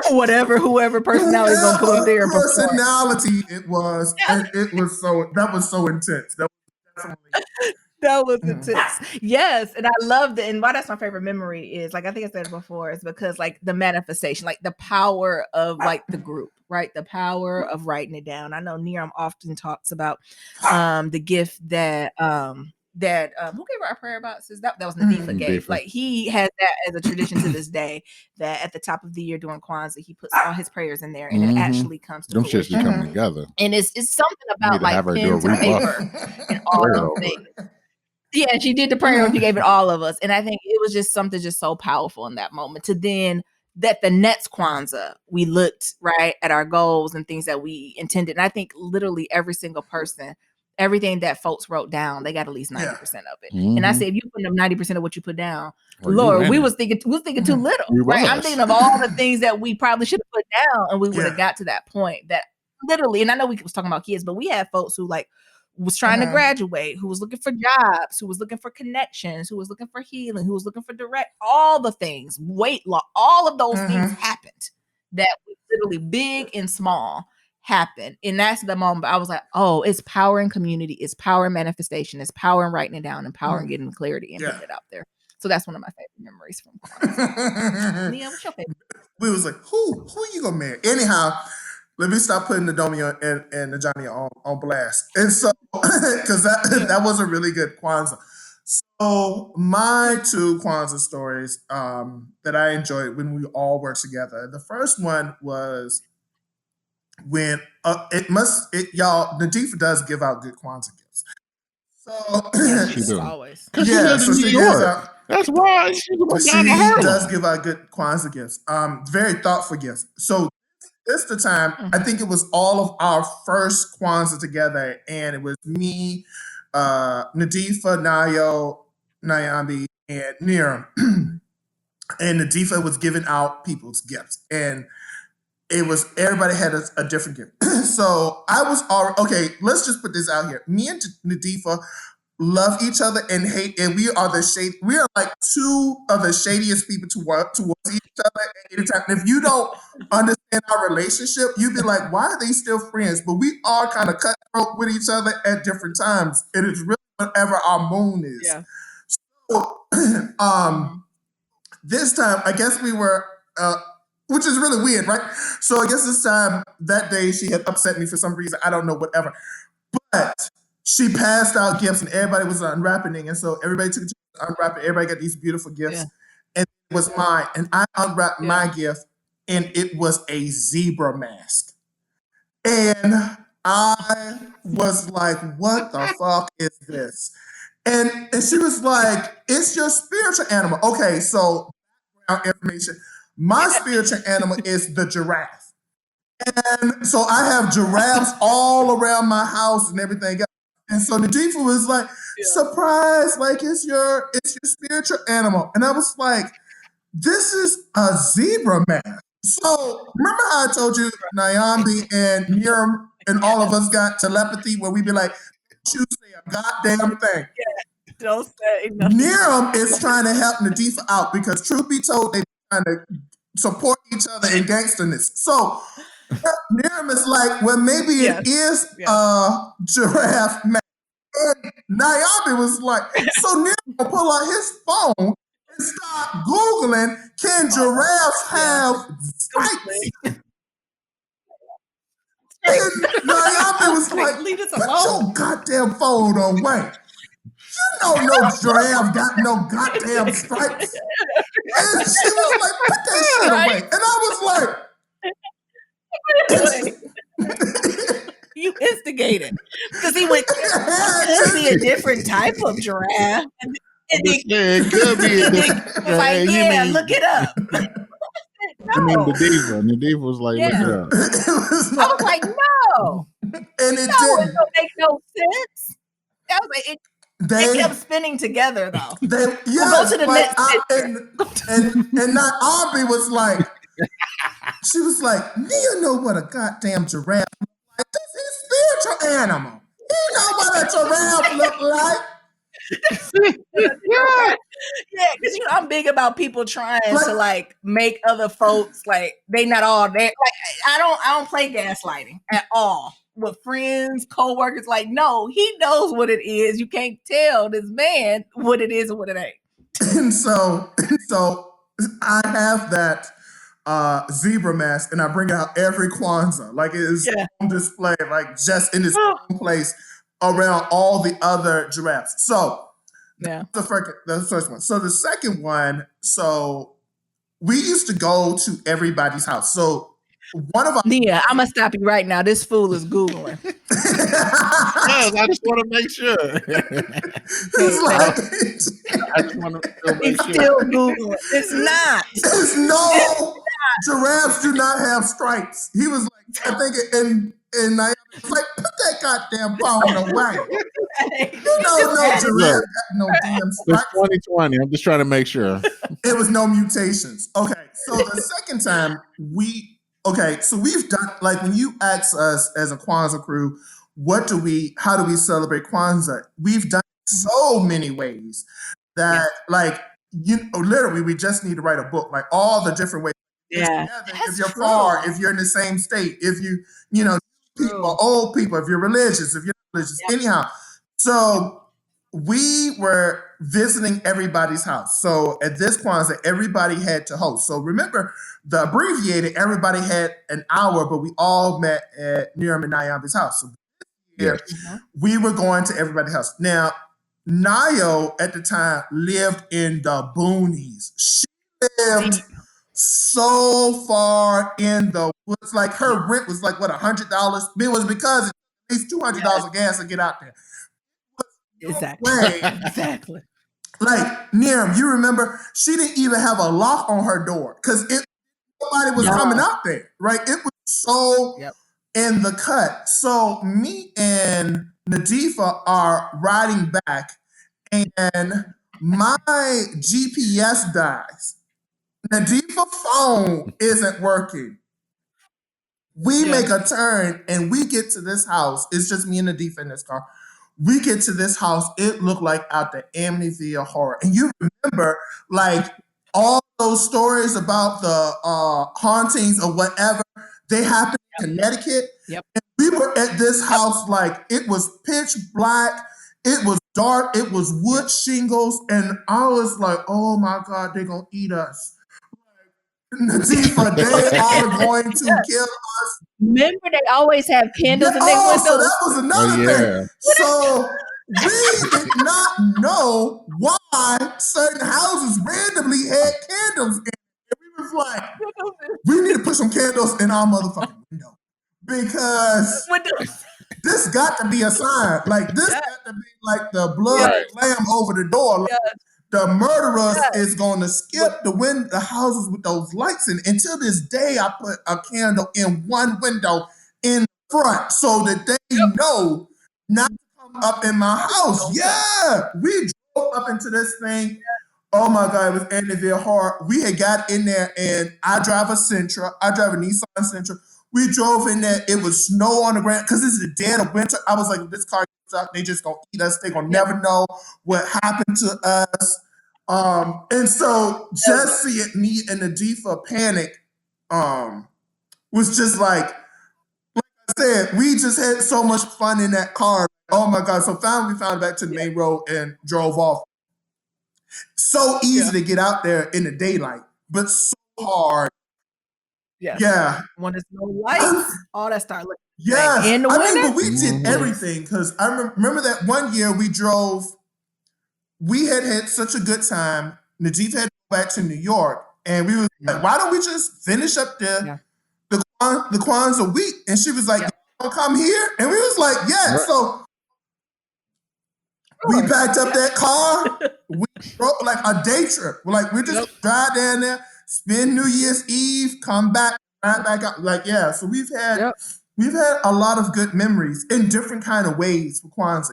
whoever personality is gonna come up there. Personality it was. And it was that was so intense. That was definitely that was intense. Yes. And I loved it. And why that's my favorite memory is, like, I think I said it before, is because, like, the manifestation, like the power of, like, the group, right? The power of writing it down. I know Niram often talks about the gift that who gave her our prayer boxes? That was Nadifa gave. Like, he has that as a tradition to this day, that at the top of the year during Kwanzaa, he puts all his prayers in there, and it actually comes to fruition. Them shits come together. And it's something about, like, pen to paper and all of things. Yeah, she did the prayer and she gave it all of us. And I think it was just something just so powerful in that moment to then that the next Kwanzaa, we looked right at our goals and things that we intended. And I think literally every single person, everything that folks wrote down, they got at least 90% of it. And I said, if you put up 90% of what you put down, Lord, we was thinking too little, right? I'm thinking of all the things that we probably should have put down, and we would have got to that point that literally, and I know we was talking about kids, but we had folks who like was trying to graduate, who was looking for jobs, who was looking for connections, who was looking for healing, who was looking for direct, all the things, weight loss, all of those things happened that was literally big and small happened. And that's the moment I was like, oh, it's power in community, it's power in manifestation, it's power in writing it down, and power in getting clarity and putting it out there. So that's one of my favorite memories from Kwanzaa. Nia, what's your favorite? We was like, who you gonna marry? Anyhow, let me stop putting the Domi and the Johnny on blast. And so, because that was a really good Kwanzaa. So my two Kwanzaa stories that I enjoyed when we all worked together. The first one was when y'all, Nadifa does give out good Kwanzaa gifts. So she does always. Yeah, so she gives out. That's why she does give out good Kwanzaa gifts. Very thoughtful gifts. So this the time, I think it was all of our first Kwanzaa together, and it was me, Nadifa, Nayo, Nyambi, and Niram. And Nadifa was giving out people's gifts, and it was everybody had a different gift. So I was okay. Let's just put this out here. Me and Nadifa love each other and hate, and we are like two of the shadiest people towards each other at any time. And if you don't understand our relationship, you'd be like, why are they still friends? But we are kind of cutthroat with each other at different times. It is really whatever our moon is. Yeah. So this time, I guess we were which is really weird, right? So I guess this time, that day, she had upset me for some reason. I don't know, whatever. But she passed out gifts, and everybody was unwrapping, and so everybody took to unwrap it. Everybody got these beautiful gifts, and it was mine. And I unwrapped my gift, and it was a zebra mask. And I was like, "What the fuck is this?" And she was like, "It's your spiritual animal." Okay, so information. My spiritual animal is the giraffe. And so I have giraffes all around my house and everything else. And so Nadifa was like, surprise, like it's your spiritual animal. And I was like, this is a zebra man. So remember how I told you Nyambi and Miriam and all of us got telepathy where we'd be like, don't you say a goddamn thing. Don't say nothing. Miriam is trying to help Nadifa out because truth be told, they trying to support each other in gangsterness. So Miriam is like, well, maybe it is a giraffe man. And Nyambi was like, so Miriam will pull out his phone and start Googling, can giraffes have stripes? And Nyambi was like, leave us put alone. your goddamn phone away. You know no giraffe got no goddamn stripes. And she was like, put that shit away. And I was like, you instigated. Because he went, could be a different type of giraffe. And it could be a different like, look it up. I mean, Nadifa was like, look it up. I was like, no. And it didn't. It don't make no sense. I was like, they kept spinning together though. We'll go to the next and not Aubrey was like, she was like, Nia know what a goddamn giraffe look like. This is spiritual animal. You know what a giraffe look like. Because I'm big about people trying to like make other folks like they not all there. Like I don't play gaslighting at all. With friends, co-workers, like, no, he knows what it is. You can't tell this man what it is and what it ain't. And so I have that zebra mask, and I bring it out every Kwanzaa. Like it is on display, like just in its own place around all the other giraffes. So the first one. So the second one, so we used to go to everybody's house. So one of our Nia, I'm gonna stop you right now. This fool is Googling. Yes, I just want to make sure. I just want to make sure. He's still Googling. It's not. No. Giraffes do not have stripes. He was like, I think, and Naomi was like, put that goddamn phone away. You know, no giraffe got no damn It's stripes. 2020. I'm just trying to make sure. It was no mutations. Okay, so the second time so we've done, like, when you ask us as a Kwanzaa crew, how do we celebrate Kwanzaa? We've done so many ways that, like, literally, we just need to write a book, like all the different ways. Yeah, If you're far, if you're in the same state, if people, old people, if you're religious, if you're not religious, anyhow. So we were visiting everybody's house. So at this Kwanzaa, everybody had to host. So remember, the abbreviated, everybody had an hour, but we all met at Miriam and Nyambi's house. So here, we were going to everybody's house. Now, Nayo at the time lived in the boonies. She lived so far in the woods. Like, her rent was like, what, $100? It was because at least $200 of gas to get out there. Exactly. Like, Niram, you remember, she didn't even have a lock on her door because nobody was coming out there, right? It was so in the cut. So me and Nadifa are riding back, and my GPS dies. Nadifa's phone isn't working. We make a turn and we get to this house. It's just me and Nadifa in this car. We get to this house. It looked like out the Amityville Horror. And you remember, like, all those stories about the hauntings or whatever, they happened in Connecticut. Yep. And we were at this house, like, it was pitch black. It was dark. It was wood shingles. And I was like, oh my God, they're going to eat us. Nadifa, they are going to kill us. Remember, they always have candles in their windows. So that was another thing. So we did not know why certain houses randomly had candles in it. And we was like, we need to put some candles in our motherfucking window. Because this got to be a sign. Like, this got to be like the blood lamb over the door. Like, the murderers is going to skip the houses with those lights in. Until this day, I put a candle in one window in front so that they know not to come up in my house. Yeah, we drove up into this thing. Oh my God, it was Amityville Horror. We had got in there, and I drive a Sentra. I drive a Nissan Sentra. We drove in there. It was snow on the ground because this is the dead of winter. I was like, if this car gets up, they just gonna eat us. They gonna never know what happened to us. And so just seeing me and Nadifa panic was just like I said, we just had so much fun in that car. Oh my God. So we found back to the main road and drove off. So easy to get out there in the daylight, but so hard. Yeah. When there's no lights, all that start looking. Yes. In the winter? But we did everything because I remember that one year we drove. We had such a good time. Najib had to go back to New York, and we was like, why don't we just finish up the Kwanzaa week? And she was like, you want to come here? And we was like, yeah. So we packed up that car. We drove like a day trip. We're like, we just drive down there, spend New Year's Eve, come back, ride back up. Like, yeah. So we've had a lot of good memories in different kind of ways for Kwanzaa.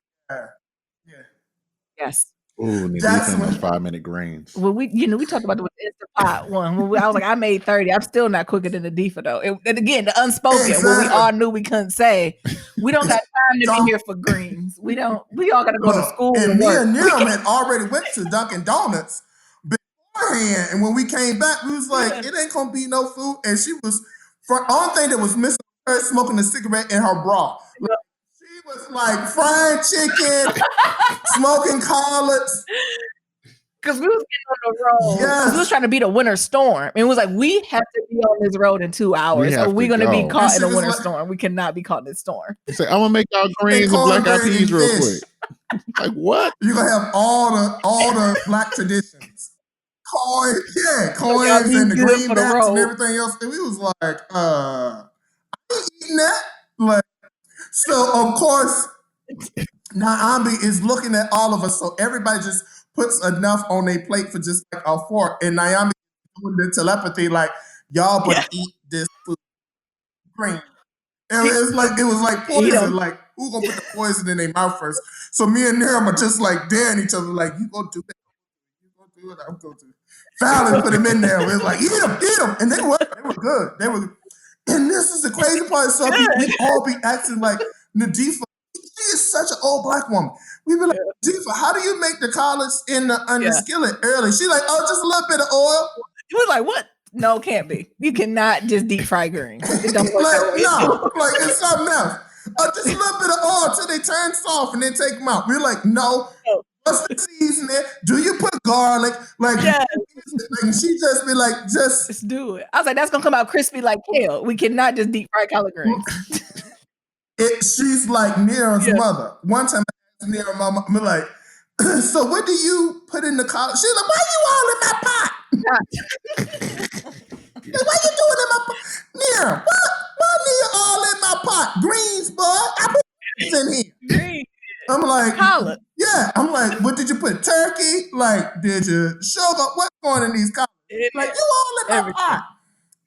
Yes. Ooh, that's those 5-minute greens. Well, we talked about the Instant Pot one. I was like, I made 30. I'm still not quicker than the Difa though. And again, the unspoken, what we all knew we couldn't say. We don't got time to be here for greens. We all got to go to school. And me and Niram had already went to Dunkin' Donuts beforehand, and when we came back, we was like, it ain't gonna be no food. And she was, the only thing that was missing was her smoking a cigarette in her bra. She was like frying chicken, smoking collards. Because we was getting on the road. Yes. We was trying to beat a winter storm. And it was like, we have to be on this road in 2 hours. Or we're going to be caught in a winter storm. We cannot be caught in this storm. Say, I'm going to make y'all greens and black eyed peas real quick. Like, what? You're going to have all the black traditions. Coins and the greenbacks and everything else. And we was like, I ain't eating that. Like, so, of course, Naambi is looking at all of us. So everybody just puts enough on their plate for just like a fork. And Naomi doing the telepathy, like, y'all better eat this food green. And it was like poison. Like, who gonna put the poison in their mouth first? So me and them are just like daring each other, like, you gonna do that? You gonna do it? I'm going to. Fallon put him in there. We was like, eat him. And they were good. They were. And this is the crazy part. So we all be acting like Nadifa. She is such an old black woman. We be like, Nadifa, how do you make the collards in the skillet early? She's like, oh, just a little bit of oil. You was like, what? No, it can't be. You cannot just deep fry greens. It don't work that way. No, like it's something else. Just a little bit of oil till they turn soft and then take them out. We're like, no. What's the seasoning? Do you put garlic? Like, like she just be like, just do it. I was like, that's gonna come out crispy like kale. We cannot just deep fry collard greens. She's like Nero's mother. One time I asked Nero, mama, I'm like, so what do you put in the collard? She's like, why you all in my pot? Like, what you doing in my pot? Nero, what? Why Nero all in my pot? Greens, bud. I put greens in here. Green. I'm like, collard. Yeah. I'm like, what did you put? Turkey? Like, did you sugar? What's going in these collards? Like, you all in my pot.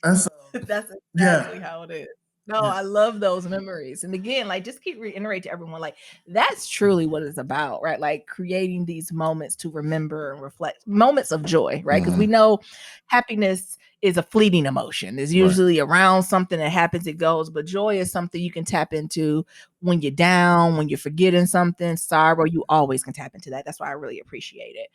And so, that's exactly how it is. No, I love those memories. And again, like, just keep reiterating to everyone, like, that's truly what it's about, right? Like, creating these moments to remember and reflect, moments of joy, right? Because we know happiness is a fleeting emotion. It's usually around something that happens, it goes, but joy is something you can tap into when you're down, when you're forgetting something, sorrow, you always can tap into that. That's why I really appreciate it.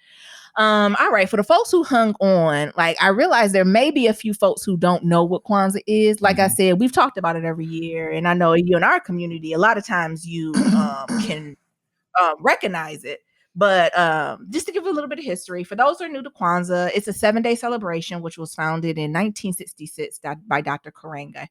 All right, for the folks who hung on, like, I realize there may be a few folks who don't know what Kwanzaa is. Like I said, we've talked about it every year, and I know you in our community, a lot of times you can recognize it. But just to give a little bit of history, for those who are new to Kwanzaa, it's a 7-day celebration, which was founded in 1966 by Dr. Karanga.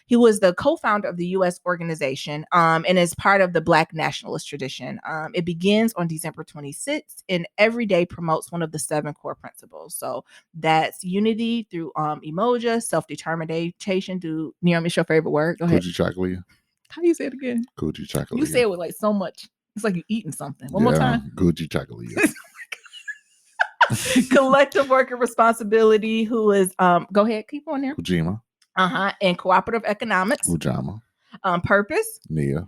He was the co-founder of the U.S. organization and is part of the Black nationalist tradition. It begins on December 26th and every day promotes one of the 7 core principles. So that's unity through emoja, self-determination through, it's your favorite word. Go ahead. Coochie chocolate. How do you say it again? Coochie chocolate. You say it with like so much. It's like you eating something. One more time. Gucci chocolate. Collective worker responsibility, who is go ahead, keep on there. Ujima. And cooperative economics. Ujama. Purpose. Nia.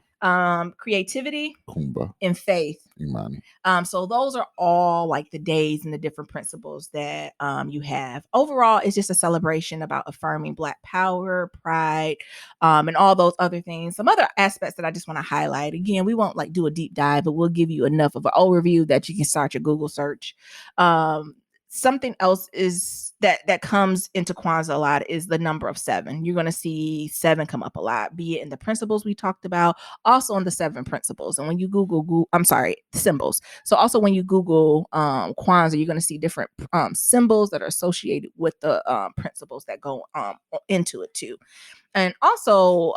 Creativity. Kumba. And faith. Imani. So those are all like the days and the different principles that you have. Overall, it's just a celebration about affirming Black power, pride, and all those other things. Some other aspects that I just want to highlight. Again, we won't like do a deep dive, but we'll give you enough of an overview that you can start your Google search. Something else is that comes into Kwanzaa a lot is the number of 7. You're going to see 7 come up a lot, be it in the principles we talked about, also in the 7 principles. And when you Google symbols. So also when you Google Kwanzaa, you're going to see different symbols that are associated with the principles that go into it too. And also,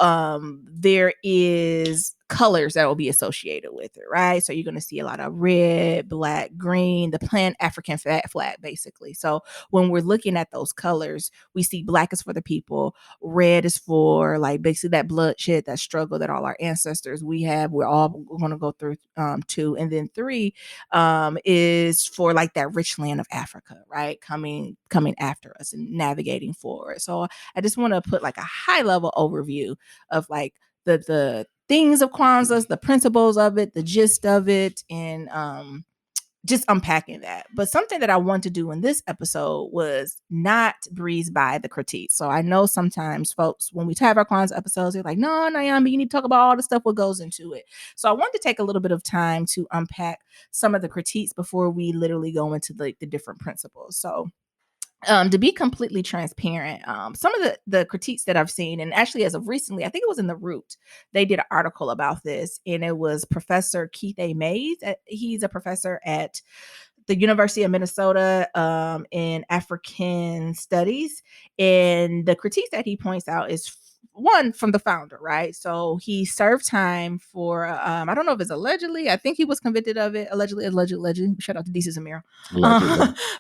there is colors that will be associated with it, right? So you're going to see a lot of red, black, green, the Pan-African flag, basically. So when we're looking at those colors, we see black is for the people, red is for like basically that bloodshed, that struggle that all our ancestors we're all going to go through 2. And then 3 is for like that rich land of Africa, right? Coming after us and navigating forward. So I just want to put like a high level overview of like the things of Kwanzaa, the principles of it, the gist of it, and just unpacking that. But something that I want to do in this episode was not breeze by the critique. So I know sometimes folks, when we have our Kwanzaa episodes, they're like, no, Naomi, you need to talk about all the stuff what goes into it. So I want to take a little bit of time to unpack some of the critiques before we literally go into the different principles. So to be completely transparent, some of the critiques that I've seen, and actually as of recently, I think it was in The Root, they did an article about this, and it was Professor Keith A. Mays. He's a professor at the University of Minnesota in African Studies. And the critiques that he points out is one from the founder, right? So he served time for, I don't know if it's allegedly, I think he was convicted of it, allegedly, shout out to DC Samira,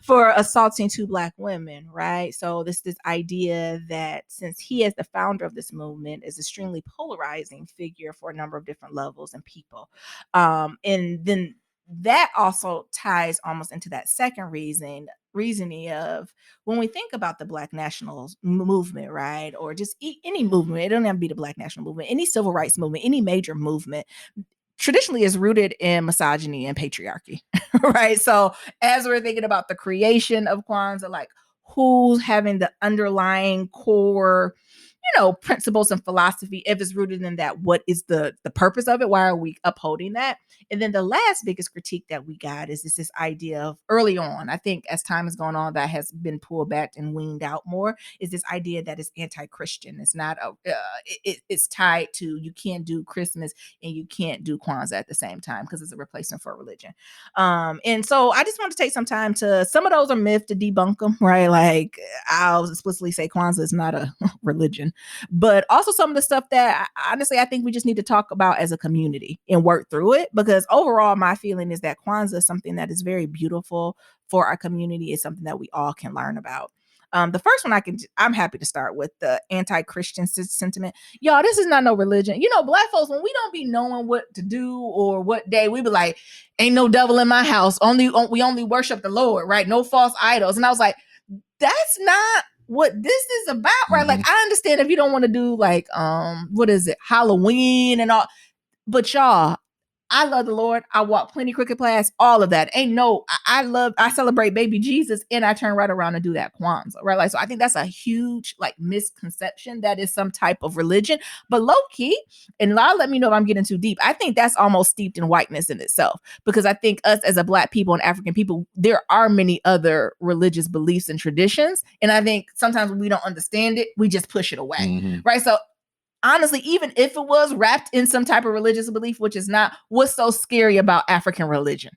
for assaulting 2 Black women, right? So this idea that since he as the founder of this movement is extremely polarizing figure for a number of different levels and people. And then that also ties almost into that second reasoning of when we think about the Black national movement, right? Or just any movement, it don't have to be the Black national movement, any civil rights movement, any major movement, traditionally is rooted in misogyny and patriarchy, right? So as we're thinking about the creation of Kwanzaa, like who's having the underlying core, principles and philosophy, if it's rooted in that, what is the purpose of it? Why are we upholding that? And then the last biggest critique that we got is this idea of early on, I think as time has gone on, that has been pulled back and weaned out more, is this idea that it's anti-Christian. It's not it's tied to, you can't do Christmas and you can't do Kwanzaa at the same time because it's a replacement for religion. And so I just want to take some time to, some of those are myth, to debunk them, right? Like I'll explicitly say Kwanzaa is not a religion, but also some of the stuff that honestly I think we just need to talk about as a community and work through it, because overall my feeling is that Kwanzaa is something that is very beautiful for our community. It's something that we all can learn about. The first one I'm happy to start with the anti-Christian sentiment. Y'all, this is not no religion. Black folks, when we don't be knowing what to do or what day, we be like, ain't no devil in my house. We only worship the Lord, right? No false idols. And I was like, that's not what this is about, right? Mm-hmm. Like, I understand if you don't want to do like, what is it? Halloween and all, but y'all, I love the Lord. I walk plenty cricket class, all of that. I celebrate baby Jesus, and I turn right around and do that Kwanzaa, right? Like, so I think that's a huge like misconception that is some type of religion, but low key, and Lyle, let me know if I'm getting too deep. I think that's almost steeped in whiteness in itself, because I think us as a Black people and African people, there are many other religious beliefs and traditions. And I think sometimes when we don't understand it, we just push it away, mm-hmm. right? So honestly, even if it was wrapped in some type of religious belief, which is not, what's so scary about African religion?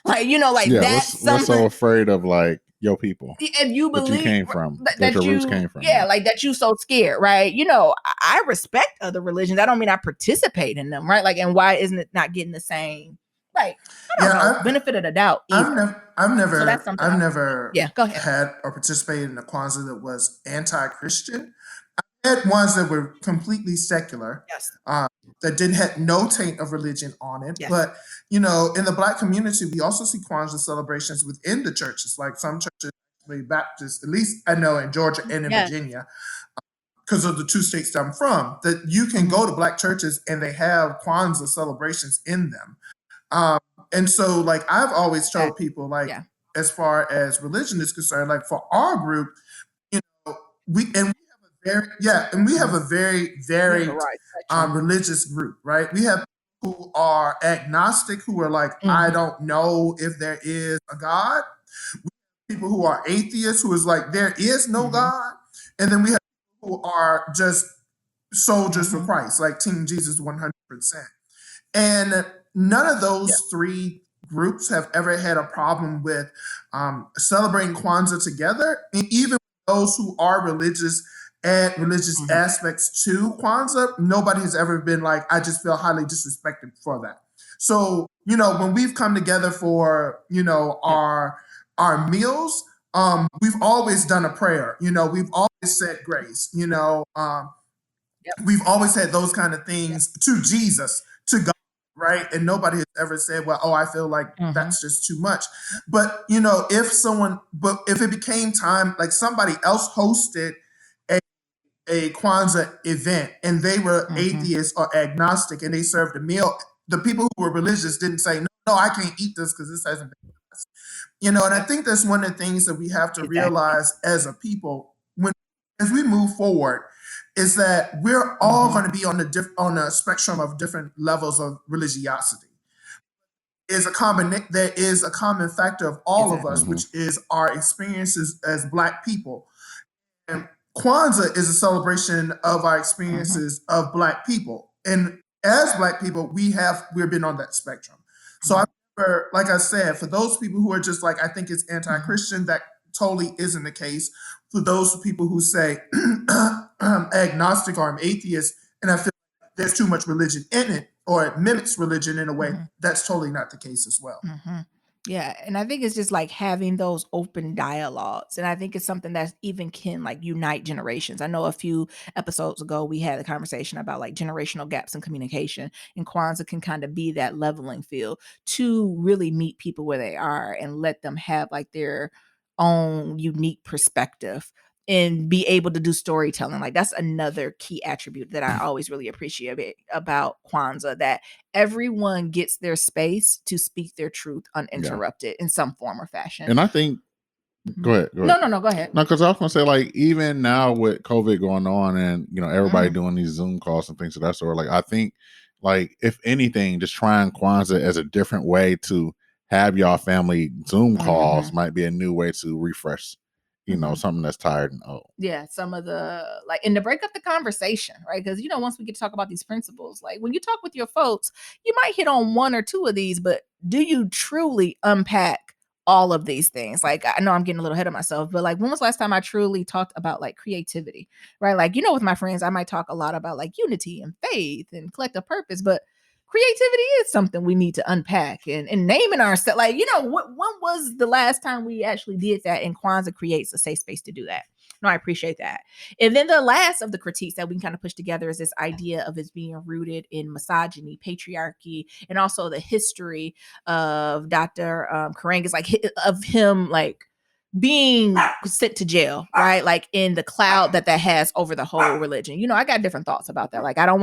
What's so afraid of like your people? If you believe that you came from, that your roots came from. Yeah, like that you so scared, right? I respect other religions. I don't mean I participate in them, right? Like, and why isn't it not getting the same, like, I don't know, benefit of the doubt either. I've never go ahead. had or participated in a Kwanzaa that was anti-Christian. I had ones that were completely secular, yes, that had no taint of religion on it. Yes. But, in the Black community, we also see Kwanzaa celebrations within the churches. Like some churches, Baptist, at least I know in Georgia and in Virginia, because of the two states that I'm from, that you can go to Black churches and they have Kwanzaa celebrations in them. And so, like, I've always told people, like, as far as religion is concerned, like for our group, we have a very varied religious group, right? We have people who are agnostic, who are like, mm-hmm. I don't know if there is a God. We have people who are atheists, who is like, there is no mm-hmm. God. And then we have people who are just soldiers mm-hmm. for Christ, like Team Jesus 100%. And none of those three groups have ever had a problem with celebrating Kwanzaa together. And even those who are religious, add religious mm-hmm. aspects to Kwanzaa, nobody has ever been like, I just feel highly disrespected for that. So, when we've come together for, our meals, we've always done a prayer. We've always said grace. We've always had those kind of things to Jesus, to God, right? And nobody has ever said, well, I feel like mm-hmm. that's just too much. But, if it became time, like somebody else hosted a Kwanzaa event and they were mm-hmm. atheists or agnostic and they served a meal, the people who were religious didn't say, no, I can't eat this because this hasn't been blessed. And I think that's one of the things that we have to realize as a people as we move forward, is that we're all mm-hmm. going to be on a spectrum of different levels of religiosity. There is a common factor of all of us, mm-hmm. which is our experiences as Black people. And Kwanzaa is a celebration of our experiences mm-hmm. of Black people. And as Black people, we've been on that spectrum. So mm-hmm. like I said, for those people who are just like, I think it's anti-Christian, that totally isn't the case. For those people who say I'm agnostic or I'm atheist, and I feel like there's too much religion in it, or it mimics religion in a way, mm-hmm. that's totally not the case as well. Mm-hmm. Yeah, and I think it's just like having those open dialogues, and I think it's something that even can like unite generations. I know a few episodes ago we had a conversation about like generational gaps in communication, and Kwanzaa can kind of be that leveling field to really meet people where they are and let them have like their own unique perspective and be able to do storytelling. Like that's another key attribute that I always really appreciate about Kwanzaa, that everyone gets their space to speak their truth uninterrupted in some form or fashion. And I think, go ahead. No, go ahead. No, because I was gonna say, like, even now with COVID going on and everybody doing these Zoom calls and things of that sort, like I think, like, if anything, just trying Kwanzaa as a different way to have y'all family Zoom calls might be a new way to refresh, something that's tired and old. Yeah, some of the like, and to break up the conversation, right? Because once we get to talk about these principles, like when you talk with your folks, you might hit on one or two of these, but do you truly unpack all of these things? Like, I know I'm getting a little ahead of myself, but like, when was the last time I truly talked about like creativity, right? Like, with my friends, I might talk a lot about like unity and faith and collective purpose, but creativity is something we need to unpack and naming ourselves. Like, when was the last time we actually did that? And Kwanzaa creates a safe space to do that. No, I appreciate that. And then the last of the critiques that we can kind of push together is this idea of it being rooted in misogyny, patriarchy, and also the history of Dr. Karanga's, like, of him, like, being sent to jail, right? Like in the cloud that has over the whole religion. I got different thoughts about that. Like, I don't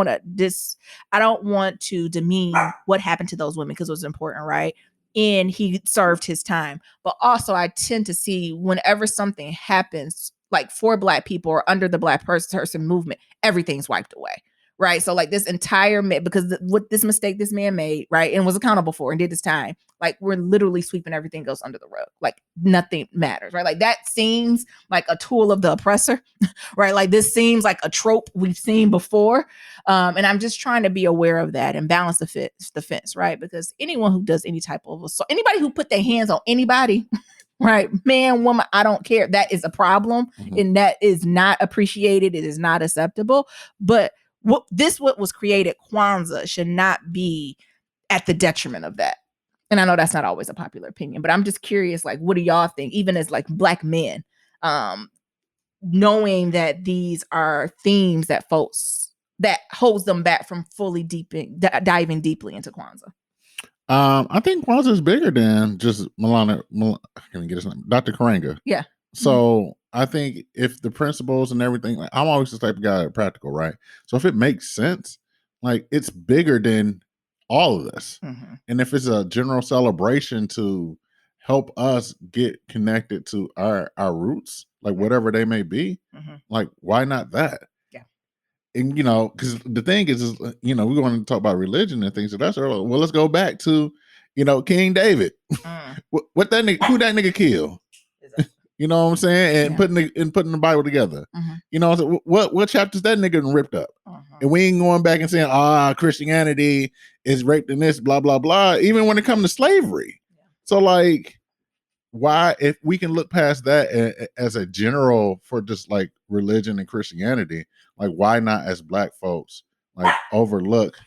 want to demean what happened to those women because it was important, right? And he served his time. But also I tend to see whenever something happens, like for Black people or under the Black person movement, everything's wiped away. Right. So like this entire because what this mistake this man made, right, and was accountable for and did his time, like we're literally sweeping everything else under the rug. Like nothing matters, right? Like that seems like a tool of the oppressor, right? Like this seems like a trope we've seen before. And I'm just trying to be aware of that and balance the fence, right? Because anyone who does any type of assault, anybody who put their hands on anybody, right, man, woman, I don't care, that is a problem, and that is not appreciated. It is not acceptable. But what was created, Kwanzaa, should not be at the detriment of that. And I know that's not always a popular opinion, but I'm just curious, like, what do y'all think, even as like Black men, knowing that these are themes that holds them back from fully diving deeply into Kwanzaa? I think Kwanzaa is bigger than just I can't get his name, Dr. Karanga. Yeah. So I think if the principles and everything, like, I'm always the type of guy practical, right? So if it makes sense, like it's bigger than all of this. And if it's a general celebration to help us get connected to our roots, like whatever they may be, like why not that? Yeah. And because the thing is we want to talk about religion and things of that sort. Well, let's go back to King David. What that nigga, who that nigga killed? Exactly. You know what I'm saying? And putting the Bible together. So what chapters that nigga ripped up? And we ain't going back and saying, Christianity is raping this, blah, blah, blah, even when it comes to slavery. So like, why, if we can look past that as a general for just like religion and Christianity, like why not as Black folks like overlook,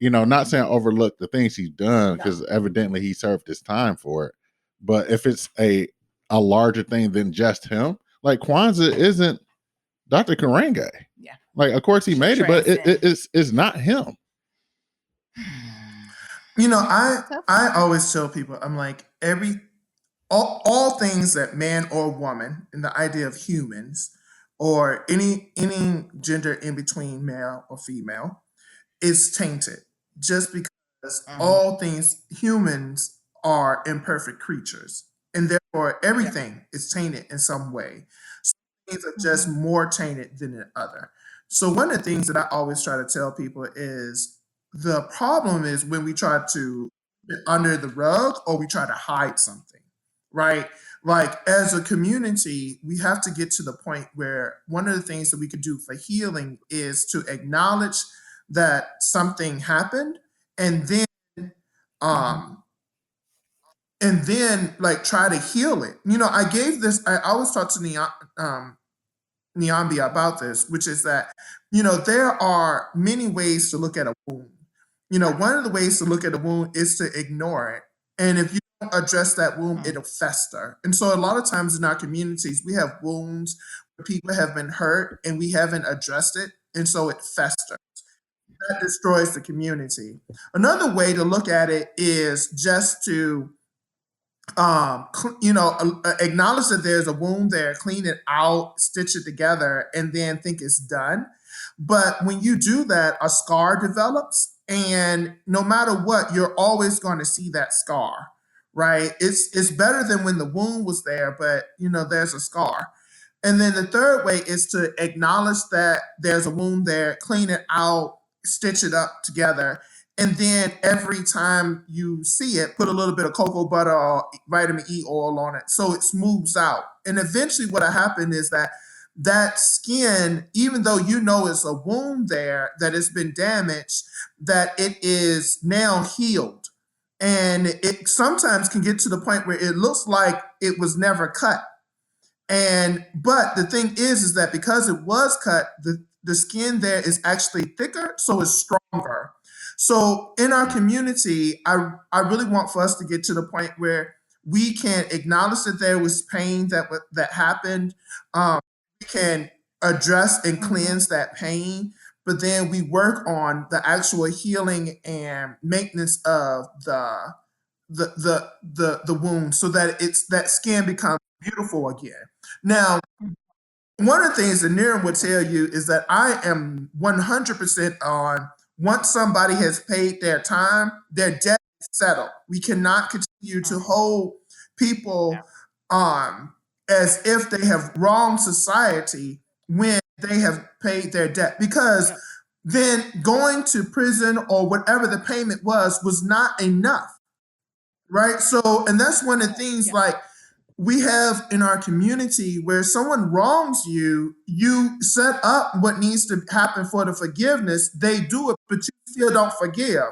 not saying overlook the things he's done, because evidently he served his time for it. But if it's a larger thing than just him, like Kwanzaa isn't Dr. Karanga. Yeah. Like, of course he made it, but it's not him. I always tell people, I'm like, all things that man or woman, and the idea of humans or any gender in between male or female, is tainted, just because all things, humans are imperfect creatures, and therefore everything is tainted in some way. Some things are just more tainted than the other. So one of the things that I always try to tell people is the problem is when we try to put it under the rug or we try to hide something, right? Like as a community, we have to get to the point where one of the things that we could do for healing is to acknowledge that something happened, and then like try to heal it. I always talk to Niambi about this, which is that, there are many ways to look at a wound. One of the ways to look at a wound is to ignore it. And if you address that wound, it'll fester. And so a lot of times in our communities, we have wounds where people have been hurt and we haven't addressed it. And so it festers. That destroys the community. Another way to look at it is just to acknowledge that there's a wound there, clean it out, stitch it together, and then think it's done. But when you do that, a scar develops, and no matter what, you're always going to see that scar, right? It's better than when the wound was there, but there's a scar. And then the third way is to acknowledge that there's a wound there, clean it out, stitch it up together. And then every time you see it, put a little bit of cocoa butter or vitamin E oil on it so it smooths out. And eventually what happened is that skin, even though it's a wound there, that it's been damaged, that it is now healed. And it sometimes can get to the point where it looks like it was never cut. But the thing is that because it was cut, the skin there is actually thicker, so it's stronger. So in our community, I really want for us to get to the point where we can acknowledge that there was pain that happened. We can address and cleanse that pain, but then we work on the actual healing and maintenance of the wound so that that skin becomes beautiful again. Now, one of the things that Niram would tell you is that I am 100% on once somebody has paid their time, their debt is settled. We cannot continue to hold people as if they have wronged society when they have paid their debt, because then going to prison or whatever the payment was not enough, right? So, and that's one of the things like we have in our community where someone wrongs you, you set up what needs to happen for the forgiveness. They do it, but you still don't forgive.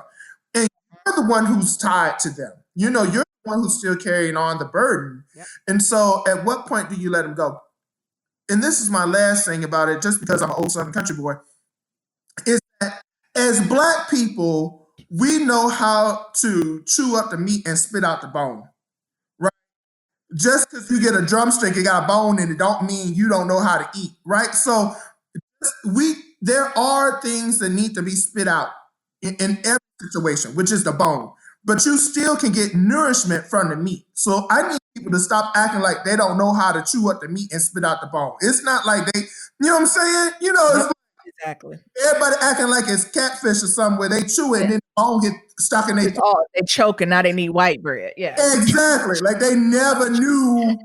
And you're the one who's tied to them. You're the one who's still carrying on the burden. Yep. And so at what point do you let them go? And this is my last thing about it, just because I'm an old Southern country boy, is that as Black people, we know how to chew up the meat and spit out the bone. Just because you get a drumstick, it got a bone in it, don't mean you don't know how to eat, right? So there are things that need to be spit out in every situation, which is the bone. But you still can get nourishment from the meat. So I need people to stop acting like they don't know how to chew up the meat and spit out the bone. It's not like they, you know what I'm saying? It's exactly. Everybody acting like it's catfish or something where they chew it and then the bone get stuck in their throat. Oh, they choke and now they need white bread. Yeah. Exactly. Like they never knew.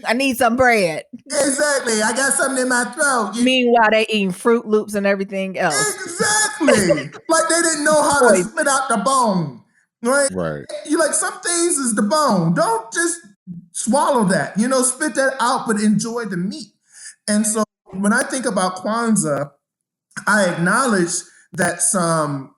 I need some bread. Exactly. I got something in my throat. Meanwhile, they eating Fruit Loops and everything else. Exactly. Like they didn't know how to spit out the bone. Right. You like some things is the bone. Don't just swallow that. Spit that out, but enjoy the meat. And so when I think about Kwanzaa, I acknowledge that some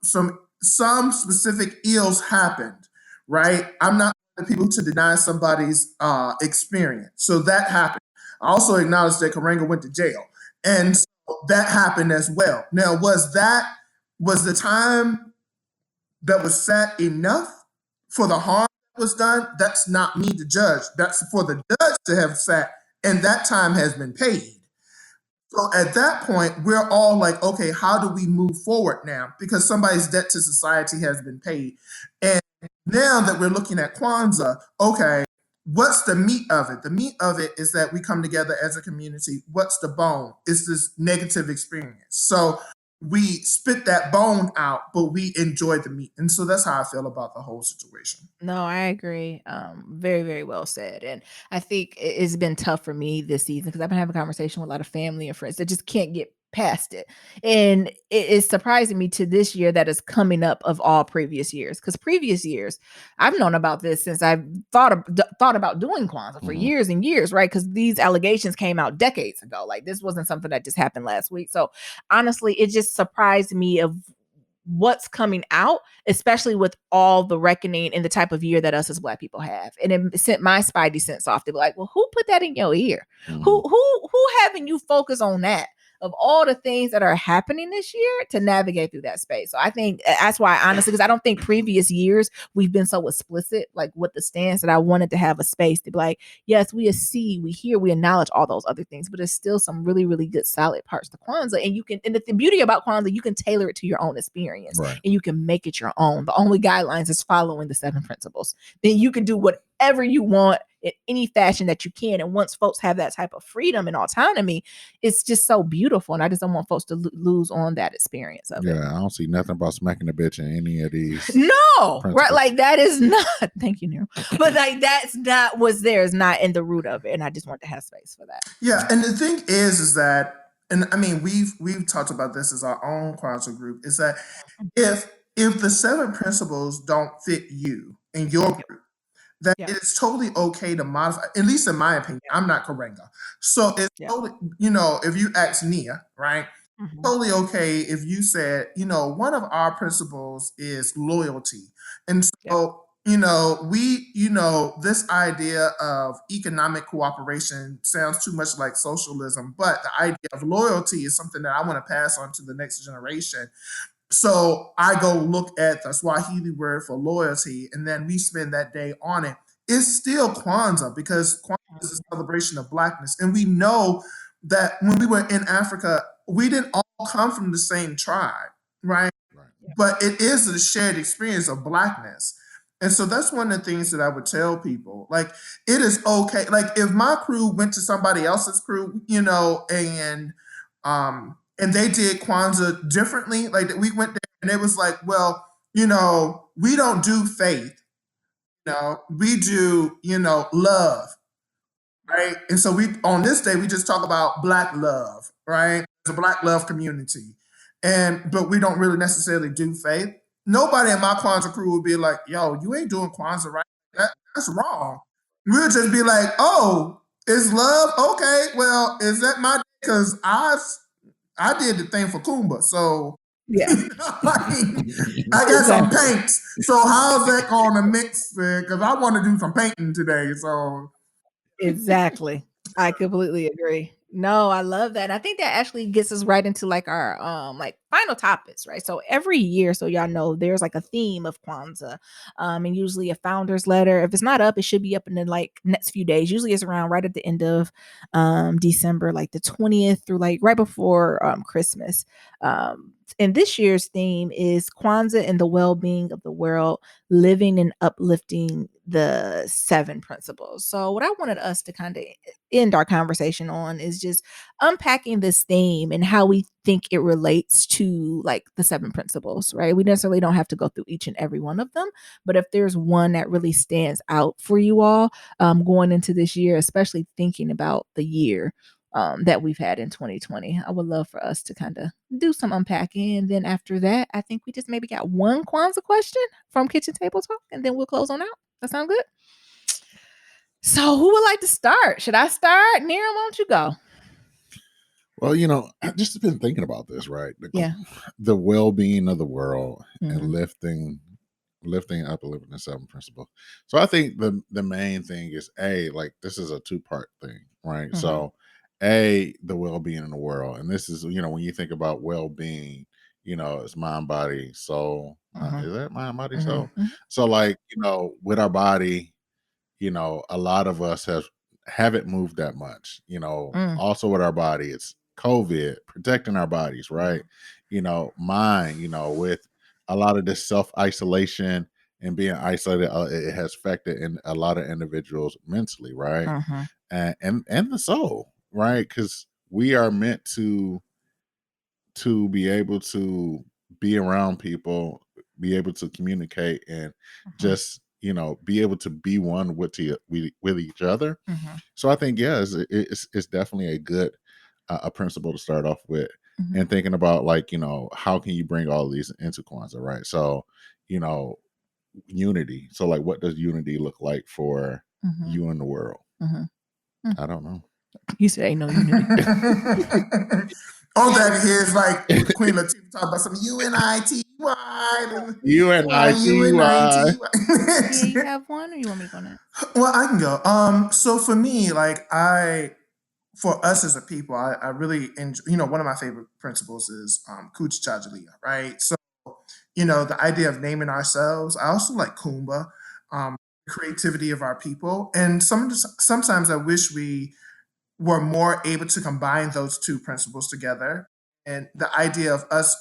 specific ills happened, right? I'm not the people to deny somebody's experience. So that happened. I also acknowledge that Karenga went to jail. And so that happened as well. Now, was the time that was set enough for the harm that was done? That's not me to judge. That's for the judge to have sat, and that time has been paid. So at that point, we're all like, okay, how do we move forward now? Because somebody's debt to society has been paid. And now that we're looking at Kwanzaa, okay, what's the meat of it? The meat of it is that we come together as a community. What's the bone? It's this negative experience. So we spit that bone out, but we enjoy the meat. And so that's how I feel about the whole situation. No, I agree. Very, very well said. And I think it's been tough for me this season because I've been having a conversation with a lot of family and friends that just can't get past it. And it is surprising me to this year that is coming up of all previous years. Because previous years, I've known about this since I've thought about doing Kwanzaa for years and years, right? Because these allegations came out decades ago. Like this wasn't something that just happened last week. So honestly, it just surprised me of what's coming out, especially with all the reckoning and the type of year that us as Black people have. And it sent my spidey sense off to be like, well, who put that in your ear? Who having you focus on that of all the things that are happening this year to navigate through that space. So I think that's why, honestly, because I don't think previous years we've been so explicit, like with the stance that I wanted to have a space to be like, yes, we see, we hear, we acknowledge all those other things, but there's still some really, really good solid parts to Kwanzaa. And you can, and the beauty about Kwanzaa, you can tailor it to your own experience, Right. and you can make it your own. The only guidelines is following the 7 principles. Then you can do whatever you want in any fashion that you can. And once folks have that type of freedom and autonomy, it's just so beautiful. And I just don't want folks to lose on that experience of it. Yeah, I don't see nothing about smacking a bitch in any of these. No, principles. right? Like that is not. Thank you, Nero. But like that's not what's there. Is not in the root of it. And I just want to have space for that. Yeah, and the thing is that, and I mean, we've talked about this as our own Kwanzaa group, is that if the 7 principles don't fit you in your group, that Yeah. it's totally okay to modify. At least in my opinion, I'm not Karenga, so it's totally, if you ask Nia, right? Totally okay if you said, one of our principles is loyalty, and so. This idea of economic cooperation sounds too much like socialism, but the idea of loyalty is something that I want to pass on to the next generation. So I go look at the Swahili word for loyalty, and then we spend that day on it. It's still Kwanzaa, because Kwanzaa is a celebration of Blackness. And we know that when we were in Africa, we didn't all come from the same tribe, right? But it is a shared experience of Blackness. And so that's one of the things that I would tell people. Like, it is okay. Like, if my crew went to somebody else's crew, and they did Kwanzaa differently, like we went there and it was like, well, we don't do faith. We do, love. Right. And so on this day, we just talk about Black love, right? It's a Black love community. But we don't really necessarily do faith. Nobody in my Kwanzaa crew would be like, yo, you ain't doing Kwanzaa right. That's wrong. We'll just be like, oh, is love? Okay, well, is that my day? Because I did the thing for Kumba. So Yeah. I got some paints. So how's that going to mix? Because I want to do some painting today. So Exactly. I completely agree. No, I love that. I think that actually gets us right into like our like final topics, right? So every year, so y'all know, there's like a theme of Kwanzaa. And usually a founder's letter. If it's not up, it should be up in the like next few days. Usually it's around right at the end of December, like the 20th through like right before Christmas. And this year's theme is Kwanzaa and the well-being of the world, living and uplifting the 7 principles. So what I wanted us to kind of end our conversation on is just unpacking this theme and how we think it relates to like the 7 principles, right? We necessarily don't have to go through each and every one of them, but if there's one that really stands out for you all going into this year, especially thinking about the year that we've had in 2020, I would love for us to kind of do some unpacking. And then after that, I think we just maybe got one Kwanzaa question from Kitchen Table Talk, and then we'll close on out. That sound good? So who would like to start? Should I start? Nira, why don't you go? Well, I just been thinking about this, right? The well-being of the world and lifting up and living the 7 principles. So I think the main thing is like this is a 2-part thing, right? So the well-being in the world, and this is when you think about well-being, it's mind, body, soul. Is that mind, body, soul? So like with our body, a lot of us haven't moved that much. Also with our body, it's COVID, protecting our bodies, right? Mind, with a lot of this self-isolation and being isolated, it has affected in a lot of individuals mentally, right? And the soul, right? Because we are meant to be able to be around people, be able to communicate, and just be able to be one with each other. So I think it's definitely a good a principle to start off with, and thinking about like how can you bring all these into Kwanzaa, right? So unity. So like, what does unity look like for you in the world? I don't know. You said ain't no unity. All that is like Queen Latifah talking about some UNITY. UNITY. Yeah, you have one, or you want me to go next? Well, I can go. So for me, like for us as a people, I really enjoy, one of my favorite principles is Kuchchajalia, right? So, the idea of naming ourselves. I also like Kumba, creativity of our people. And sometimes I wish we were more able to combine those two principles together. And the idea of us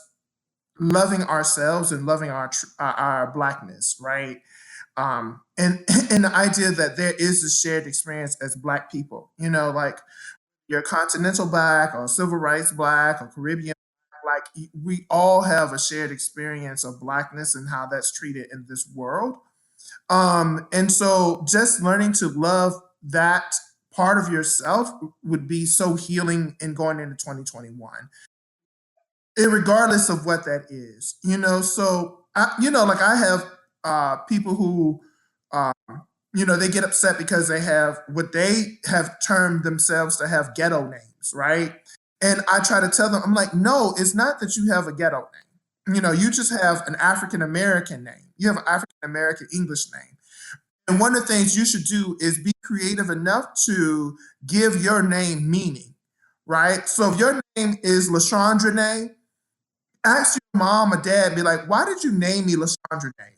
loving ourselves and loving our blackness, right? And and the idea that there is a shared experience as Black people, like you're continental Black or civil rights Black or Caribbean Black, we all have a shared experience of Blackness and how that's treated in this world. And so just learning to love that part of yourself would be so healing in going into 2021, regardless of what that is, So, like I have people who, um, they get upset because they have what they have termed themselves to have ghetto names, right? And I try to tell them, I'm like, no, it's not that you have a ghetto name. You just have an African American name. You have an African American English name. And one of the things you should do is be creative enough to give your name meaning, right? So if your name is LaShondra, ask your mom or dad, be like, why did you name me LaShondra Day?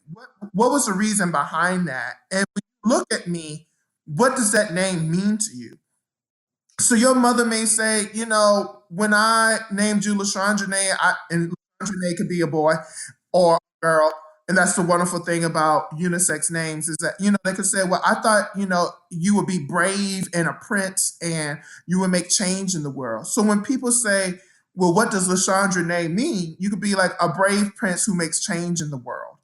What was the reason behind that? And when you look at me, what does that name mean to you? So your mother may say, when I named you LaShondra Day, and LaShondra Day could be a boy or a girl. And that's the wonderful thing about unisex names is that, they could say, well, I thought, you would be brave and a prince and you would make change in the world. So when people say, well, what does LaShondra name mean? You could be like a brave prince who makes change in the world.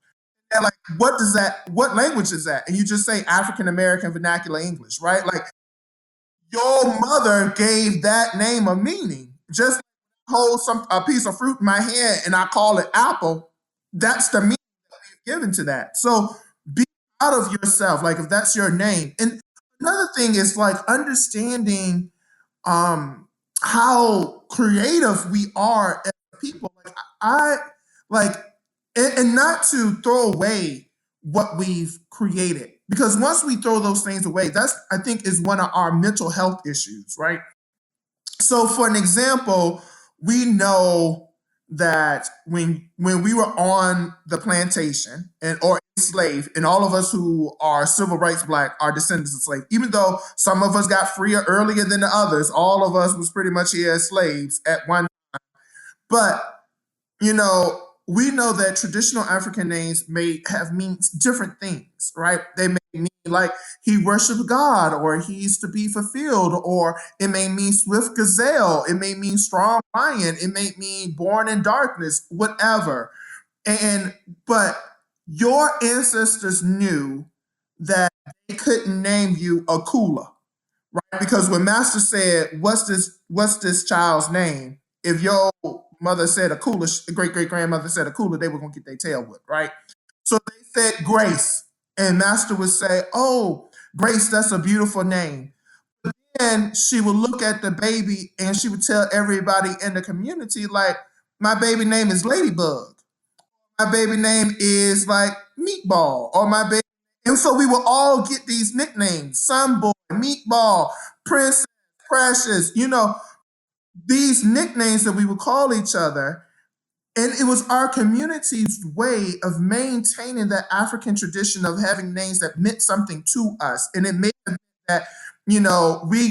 And like, what language is that? And you just say African American vernacular English, right? Like your mother gave that name a meaning. Just hold a piece of fruit in my hand and I call it apple. That's the meaning given to that. So be proud of yourself, like if that's your name. And another thing is like understanding how creative we are as people. Like I like and not to throw away what we've created. Because once we throw those things away, that's I think is one of our mental health issues, right? So for an example, we know that when we were on the plantation or enslaved, and all of us who are civil rights Black are descendants of slaves, even though some of us got freer earlier than the others, all of us was pretty much here as slaves at one time. But we know that traditional African names may have means different things, right? They may mean like he worshiped God, or he's to be fulfilled, or it may mean swift gazelle, it may mean strong lion, it may mean born in darkness, whatever. But your ancestors knew that they couldn't name you Akula, right? Because when Master said, what's this child's name? If your mother said Akula, great great grandmother said Akula, they were gonna get their tail whipped, right? So they said Grace, and Master would say, "Oh, Grace, that's a beautiful name." And she would look at the baby and she would tell everybody in the community, like, "My baby name is Ladybug. My baby name is like Meatball, or my baby." And so we will all get these nicknames: Sunboy, Meatball, Princess, Precious. These nicknames that we would call each other. And it was our community's way of maintaining that African tradition of having names that meant something to us. And it made it that, we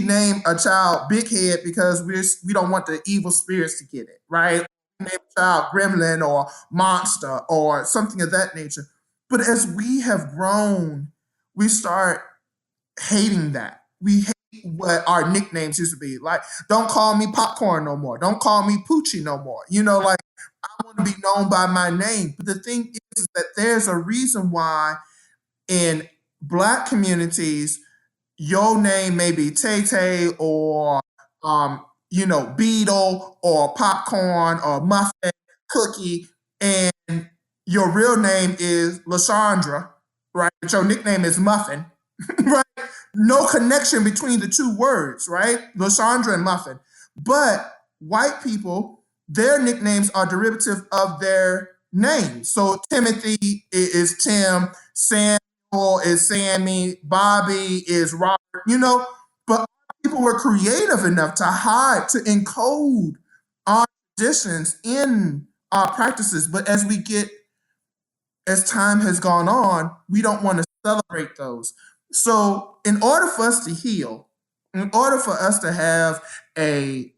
name a child Big Head because we don't want the evil spirits to get it, right? We name a child Gremlin or Monster or something of that nature. But as we have grown, we start hating that. We hate what our nicknames used to be. Like, don't call me Popcorn no more. Don't call me Poochie no more. Like I want to be known by my name. But the thing is that there's a reason why in Black communities, your name may be Tay Tay or Beetle or Popcorn or Muffin, Cookie, and your real name is LaShondra, right? But your nickname is Muffin, right? No connection between the two words, right? LaShondra and Muffin. But white people, their nicknames are derivative of their names. So Timothy is Tim, Samuel is Sammy, Bobby is Robert, but people were creative enough to encode our traditions in our practices. But as time has gone on, we don't want to celebrate those. So, in order for us to heal, in order for us to have a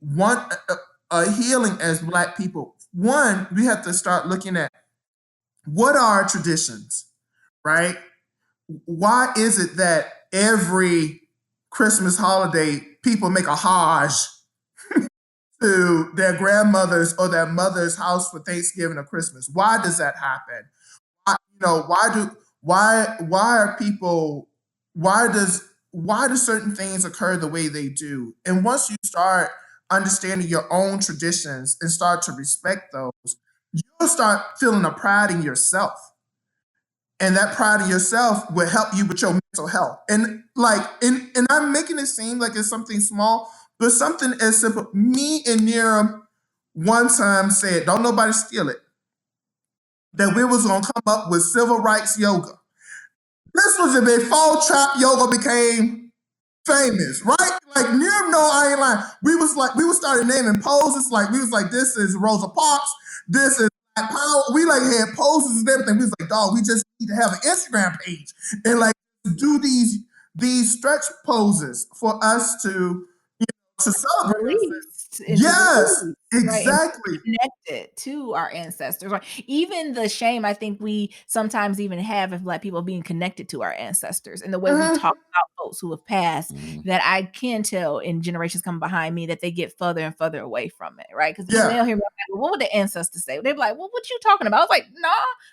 healing as Black people, one, we have to start looking at what are our traditions, right? Why is it that every Christmas holiday people make a Hajj to their grandmother's or their mother's house for Thanksgiving or Christmas? Why does that happen? Why are people why do certain things occur the way they do? And once you start understanding your own traditions and start to respect those, you'll start feeling a pride in yourself. And that pride in yourself will help you with your mental health. And I'm making it seem like it's something small, but something as simple. Me and Niram one time said, don't nobody steal it, that we was gonna come up with civil rights yoga. This was before trap yoga became famous, right? Like, Niram, no, I ain't lying. We started naming poses. Like, we was like, this is Rosa Parks, this is Black Power. We like had poses and everything. We was like, dog, we just need to have an Instagram page and like do these stretch poses for us to celebrate. Yes, exactly. Right, connected to our ancestors, right? Even the shame I think we sometimes even have of Black people being connected to our ancestors and the way we talk about folks who have passed, that I can tell in generations coming behind me that they get further and further away from it, right? Because they'll hear me like, well, what would the ancestors say? They'd be like, well, what you talking about? I was like, nah,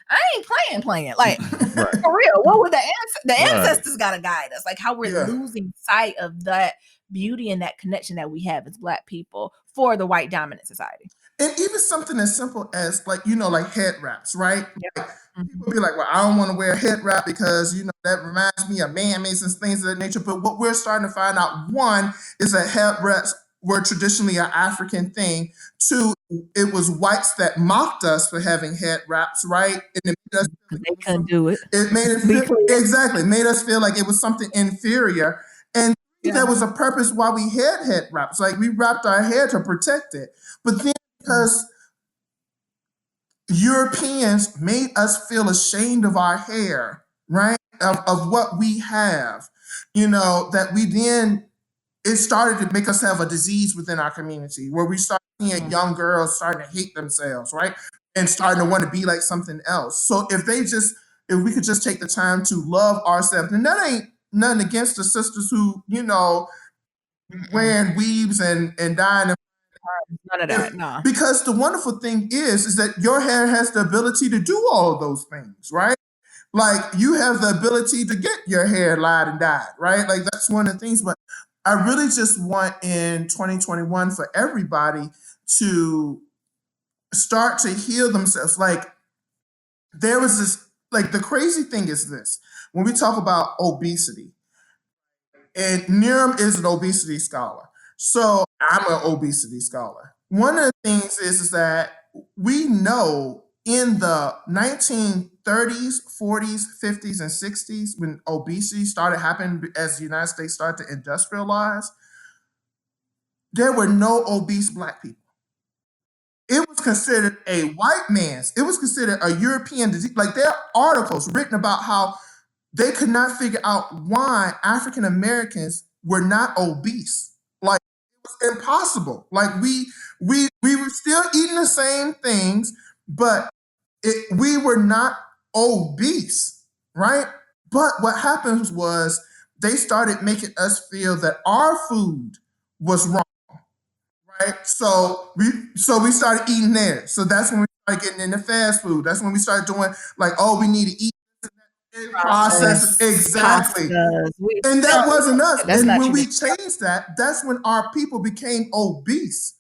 I ain't playing. Like, for real, what would the ancestors gotta guide us? Like, how we're losing sight of that beauty and that connection that we have as Black people for the white dominant society. And even something as simple as like head wraps, right? Like, people be like, well, I don't want to wear a head wrap because that reminds me of man-mades and things of that nature. But what we're starting to find out, one, is that head wraps were traditionally an African thing. Two, it was whites that mocked us for having head wraps, right? And they couldn't do it. It made it made us feel like it was something inferior. And there was a purpose why we had head wraps. Like, we wrapped our hair to protect it. But then because Europeans made us feel ashamed of our hair, right? Of what we have, that it started to make us have a disease within our community where we started seeing young girls starting to hate themselves, right? And starting to want to be like something else. So if we could just take the time to love ourselves, and that ain't nothing against the sisters who, wearing weaves and dyeing. None of that, no. Because the wonderful thing is that your hair has the ability to do all of those things, right? Like, you have the ability to get your hair lied and dyed, right? Like, that's one of the things. But I really just want in 2021 for everybody to start to heal themselves. Like, there was this, like, the crazy thing is this, when we talk about obesity, and Niram is an obesity scholar. So I'm an obesity scholar. One of the things is that we know in the 1930s, 40s, 50s, and 60s, when obesity started happening as the United States started to industrialize, there were no obese Black people. It was considered a white man's, it was considered a European disease. Like, there are articles written about how they could not figure out why African Americans were not obese. Like, it was impossible. Like, we were still eating the same things, but we were not obese, right? But what happened was they started making us feel that our food was wrong, right? So we started eating there. So that's when we started getting into fast food. That's when we started doing like, oh, we need to eat process. Exactly. And that wasn't us. And when we changed that, that's when our people became obese,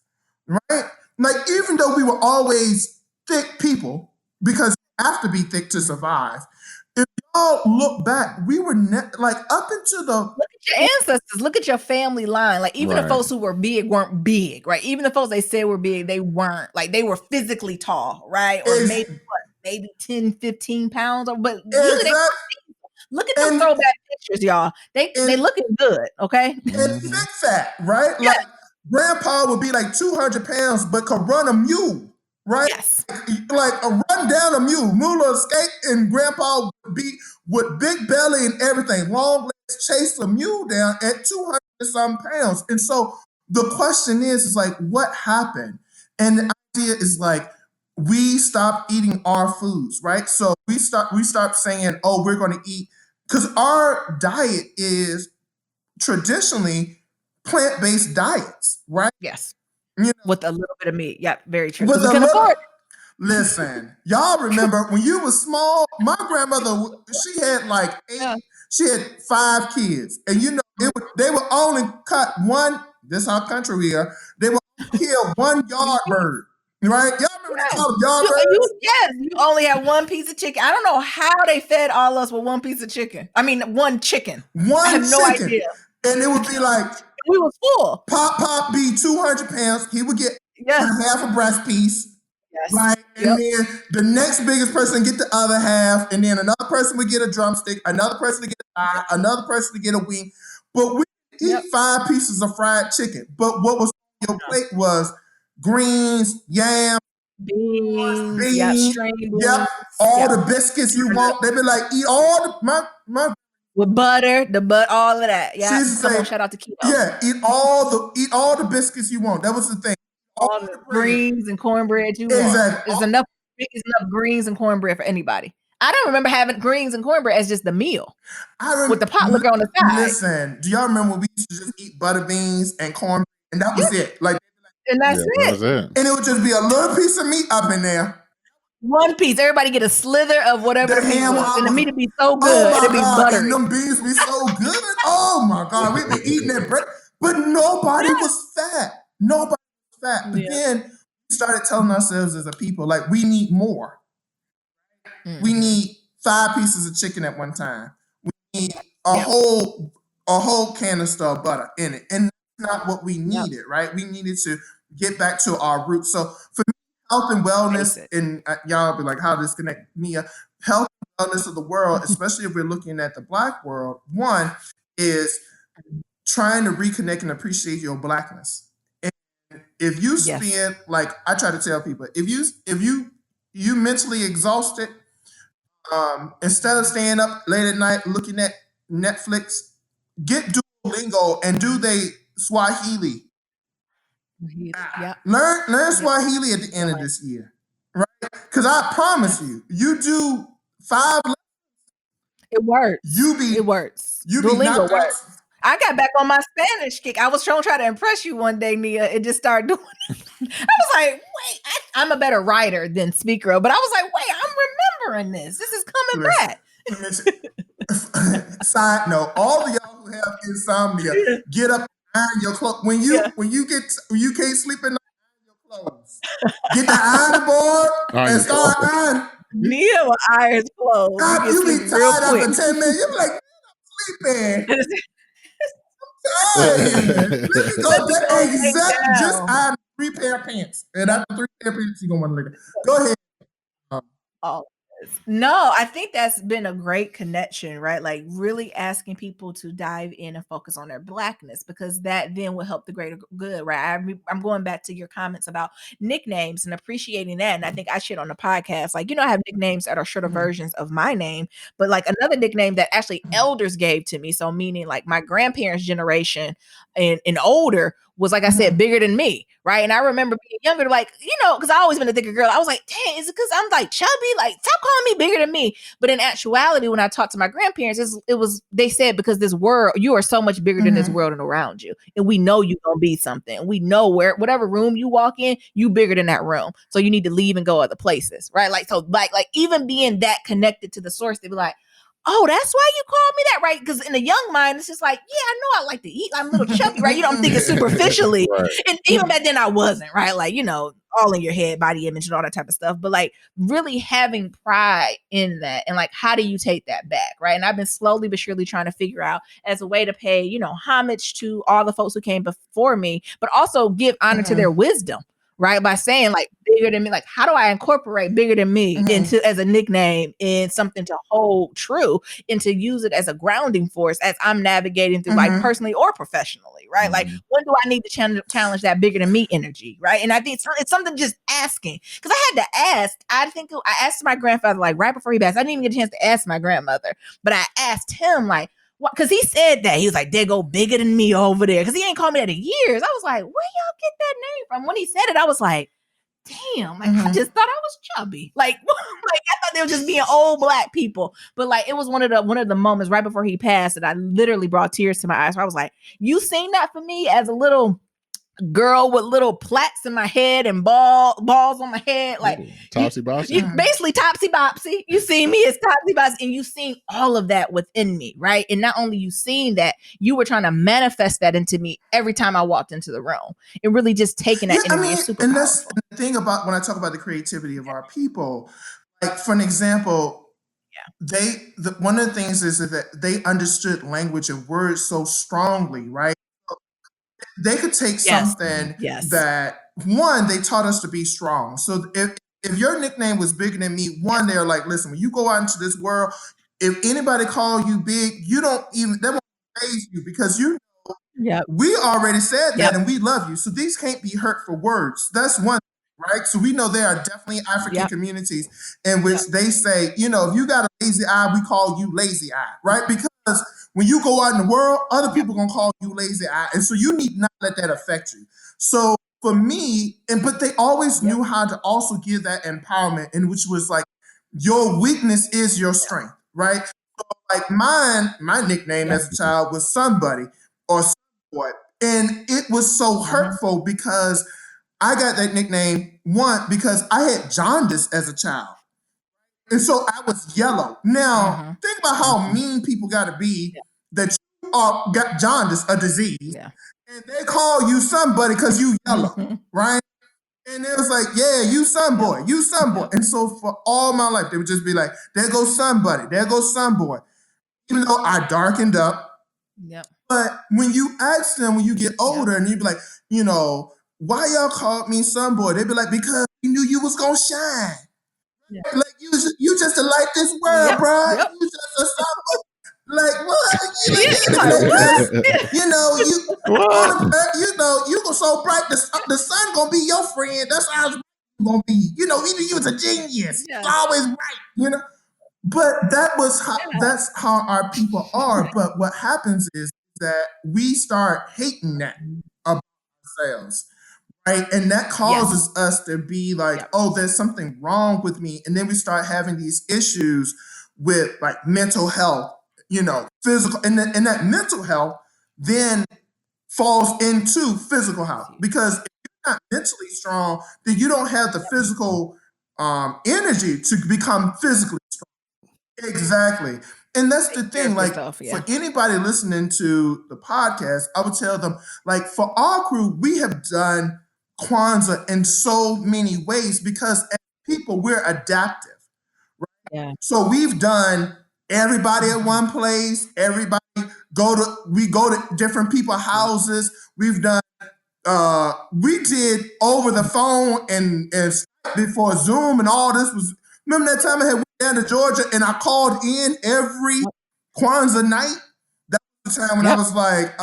right? Like, even though we were always thick people, because you have to be thick to survive, if y'all look back, we were like up into the... Look at your ancestors. Look at your family line. Like, even the folks who were big weren't big, right? Even the folks they said were big, they weren't. Like, they were physically tall, right? Or maybe 10, 15 pounds. But usually they Look at them throwback pictures, y'all. They looking good, okay? And fix that, right? Like grandpa would be like 200 pounds, but could run a mule, right? Yes. Like a run down a mule or skate, and grandpa would be with big belly and everything, long legs, chase a mule down at 200 some pounds. And so the question is like, what happened? And the idea is like, we stopped eating our foods, right? So we start saying, oh, we're going to eat, because our diet is traditionally plant-based diets, right? Yes. You know, with a little bit of meat. Yep, very true. with We a can little, afford it. listen, y'all remember when you was small, my grandmother, she had like she had 5 kids. And you know, they would only cut one, this how country we are, they would kill one yard bird. Right? Y'all remember they called them yard birds? Yes, you only have one piece of chicken. I don't know how they fed all us with one piece of chicken. I mean, one chicken. I have no idea. And it would be like, we was full. Pop be 200 pounds. He would get half a breast piece. Yes. Right? And then the next biggest person get the other half. And then another person would get a drumstick, another person to get a thigh, another person to get a wing. But we eat 5 pieces of fried chicken. But what was on your plate was greens, yams, beans, string beans, all the biscuits you want. They be like, eat all the my with butter, all of that. Yeah, come on, shout out to Keto. Yeah, eat all the biscuits you want. That was the thing. All the greens and cornbread you want. There's enough greens and cornbread for anybody. I don't remember having greens and cornbread as just the meal. With the potluck on the side. Listen, do y'all remember when we used to just eat butter beans and cornbread, and that was it? Like, and that's it. And it would just be a little piece of meat up in there. One piece. Everybody get a slither of whatever the meat was. And the meat would be so good. Oh It'd be buttery. And them beans be so good. Oh my God. We'd be eating that bread. But nobody was fat. Nobody was fat. But then we started telling ourselves as a people, like, we need more. Mm-hmm. We need 5 pieces of chicken at one time. We need a whole canister of butter in it. And that's not what we needed, right? We needed to get back to our roots. So for me, health and wellness, and y'all be like, how does this connect me? Health and wellness of the world, especially if we're looking at the Black world, one is trying to reconnect and appreciate your Blackness. And if you spend, like I try to tell people, if you mentally exhausted, instead of staying up late at night looking at Netflix, get Duolingo and do they Swahili. Learn Swahili at the end of this year, right? Because I promise you do 5 lessons. It works. It works. Duolingo works. I got back on my Spanish kick. I was trying to impress you one day, Nia, and just started doing it. I was like, wait, I'm a better writer than speaker, but I was like, wait, I'm remembering this. This is coming back. Side note, all of y'all who have insomnia, get up. Iron your clothes. When you can't sleep at night, iron your clothes. Get the iron board and start ironing. Nia will iron his clothes. God, you be tired after 10 minutes. You be like, I'm sleeping. Let me go back. Just iron 3 pair of pants. And after 3 pair of pants, you're going to want to look at. Go ahead. No, I think that's been a great connection, right? Like really asking people to dive in and focus on their Blackness, because that then will help the greater good, right? I'm going back to your comments about nicknames and appreciating that. And I think I shared on the podcast, like, I have nicknames that are shorter versions of my name, but like another nickname that actually elders gave to me. So meaning like my grandparents' generation and older was, like I said, bigger than me, right? And I remember being younger, like, because I always been a thicker girl. I was like, dang, is it because I'm like chubby? Like, stop calling me bigger than me. But in actuality, when I talked to my grandparents, they said, because this world, you are so much bigger than this world and around you. And we know you're going to be something. We know whatever room you walk in, you bigger than that room. So you need to leave and go other places, right? Like, so like even being that connected to the source, they be like, oh, that's why you call me that, right? Because in a young mind, it's just like, yeah, I know I like to eat. I'm a little chubby, right? I'm thinking superficially. Right. And even back then I wasn't, right? Like, all in your head, body image and all that type of stuff. But like really having pride in that. And like, how do you take that back, right? And I've been slowly but surely trying to figure out as a way to pay, homage to all the folks who came before me, but also give honor to their wisdom. right? By saying like bigger than me, like how do I incorporate bigger than me into as a nickname and something to hold true and to use it as a grounding force as I'm navigating through like personally or professionally, right? Like when do I need to challenge that bigger than me energy, right? And I think it's something just asking, because I had to ask. I think I asked my grandfather like right before he passed. I didn't even get a chance to ask my grandmother, but I asked him like, because he said that he was like, they go bigger than me over there, because he ain't called me that in years. I was like, where y'all get that name from? When he said it, I was like, damn, like I just thought I was chubby, like I thought they were just being old Black people. But like it was one of the moments right before he passed that I literally brought tears to my eyes, where I was like, you seen that for me as a little girl with little plaits in my head and balls on my head, like Topsy Bossy. You basically Topsy Bopsy. You see me as Topsy Bopsy, and you seen all of that within me, right? And not only you seen that, you were trying to manifest that into me every time I walked into the room, and really just taking that energy is super powerful. That's the thing about when I talk about the creativity of our people. Like for an example, one of the things is that they understood language and words so strongly, right? They could take something that they taught us to be strong. So if your nickname was bigger than me, they're like, listen, when you go out into this world, if anybody call you big, they won't praise you, because we already said that and we love you. So these can't be hurtful words. That's one, right? So we know there are definitely African communities in which they say, if you got a lazy eye, we call you lazy eye, right? Because when you go out in the world, other people gonna call you lazy eye. And so you need not let that affect you. So for me, but they always knew how to also give that empowerment, and which was like, your weakness is your strength, right? So like my nickname as a child was somebody or boy. And it was so hurtful because I got that nickname, because I had jaundice as a child. And so I was yellow. Now, think about how mean people got to be that you got jaundice, a disease, and they call you somebody because you yellow, right? And it was like, you son boy, you son boy. And so for all my life, they would just be like, there goes somebody, there goes son boy. Even though I darkened up. But when you ask them, when you get older, and you be like, why y'all called me son boy? They'd be like, because we knew you was gonna shine. Like you just to light this world, bro. You just a son boy. Like what? You go so bright. The sun gonna be your friend. That's how it's gonna be. Either you was a genius. It's always right. But that's how our people are. But what happens is that we start hating that about ourselves, right? And that causes us to be like, oh, there's something wrong with me. And then we start having these issues with like mental health, physical, and that mental health then falls into physical health, because if you're not mentally strong, then you don't have the physical energy to become physically strong. Exactly. And that's the thing, like for anybody listening to the podcast, I would tell them, like for our crew, we have done Kwanzaa in so many ways because as people, we're adaptive. Right? So we've done everybody at one place, we go to different people's houses. We've done we did over the phone and before Zoom and all this was. Remember that time I had went down to Georgia and I called in every Kwanzaa night? That was the time when I was like,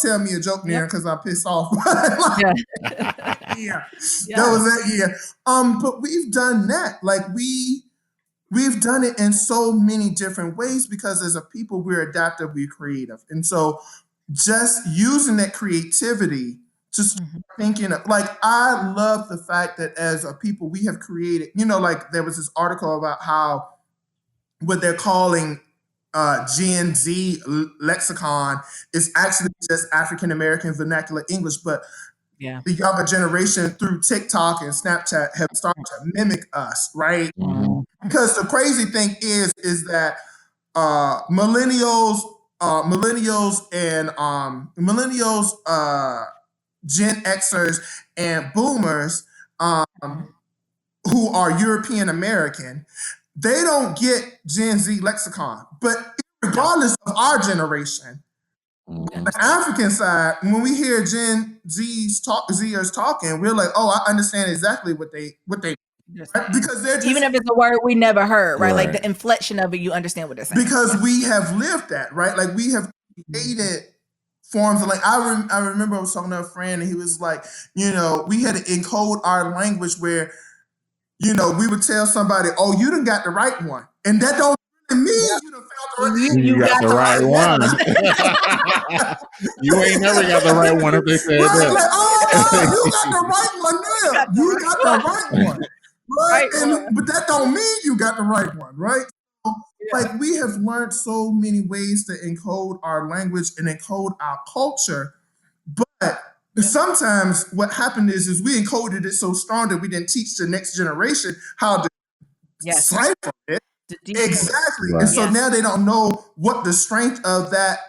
tell me a joke, Darren, because I'm pissed off. That was that year. But we've done that. Like we've done it in so many different ways because as a people, we're adaptive, we're creative. And so just using that creativity to start thinking of, like, I love the fact that as a people we have created, like there was this article about how what they're calling Gen Z lexicon is actually just African American vernacular English, but the younger generation through TikTok and Snapchat have started to mimic us, right? Because the crazy thing is that millennials, Gen Xers and boomers who are European American, they don't get Gen Z lexicon. But regardless of our generation, The African side, when we hear Gen Zers talking, we're like, oh, I understand exactly what they right? Because they're just, even if it's a word we never heard, right? Like Right. the inflection of it, you understand what they're saying. because we have lived that, right? Like we have created forms of like I remember I was talking to a friend and he was like, we had to encode our language where, we would tell somebody, oh, you done got the right one. And that don't really mean you done found the right You got the right one. You ain't never got the right one if they said right, that. like, oh, you got the right one there. You got the right one. Right? But that don't mean you got the right one, right? So, like we have learned so many ways to encode our language and encode our culture, but sometimes what happened is we encoded it so strong that we didn't teach the next generation how to decipher it. Exactly. Right. And so now they don't know what the strength of that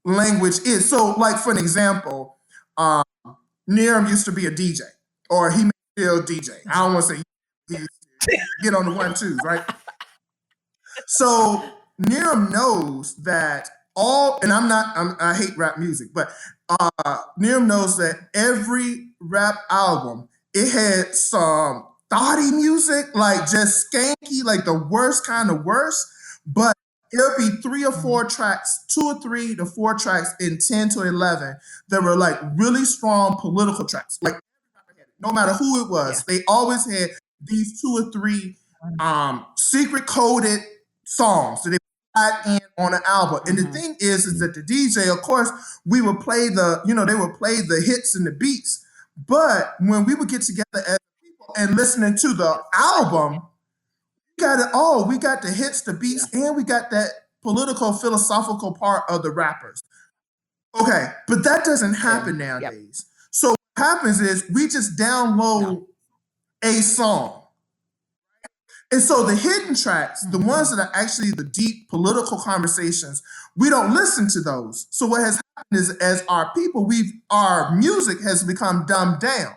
language is. So, like for an example, Niram used to be a DJ, or he may still DJ. I don't want to say he used to get on the 1-2s, right? So Niram knows that I hate rap music, but Niram knows that every rap album, it had some thoughty music, like just skanky, like the worst kind of worst, but there'll be 3 or 4 tracks, 2 or 3 to 4 tracks in 10 to 11 that were like really strong political tracks. Like no matter who it was, they always had these 2 or 3 secret coded songs that they put in on an album. And the thing is that the DJ, of course, we would play they would play the hits and the beats. But when we would get together as people and listening to the album, we got it all. We got the hits, the beats, and we got that political, philosophical part of the rappers. Okay, but that doesn't happen nowadays. So what happens is we just download a song. And so the hidden tracks, the ones that are actually the deep political conversations, we don't listen to those. So what has happened is as our people, our music has become dumbed down.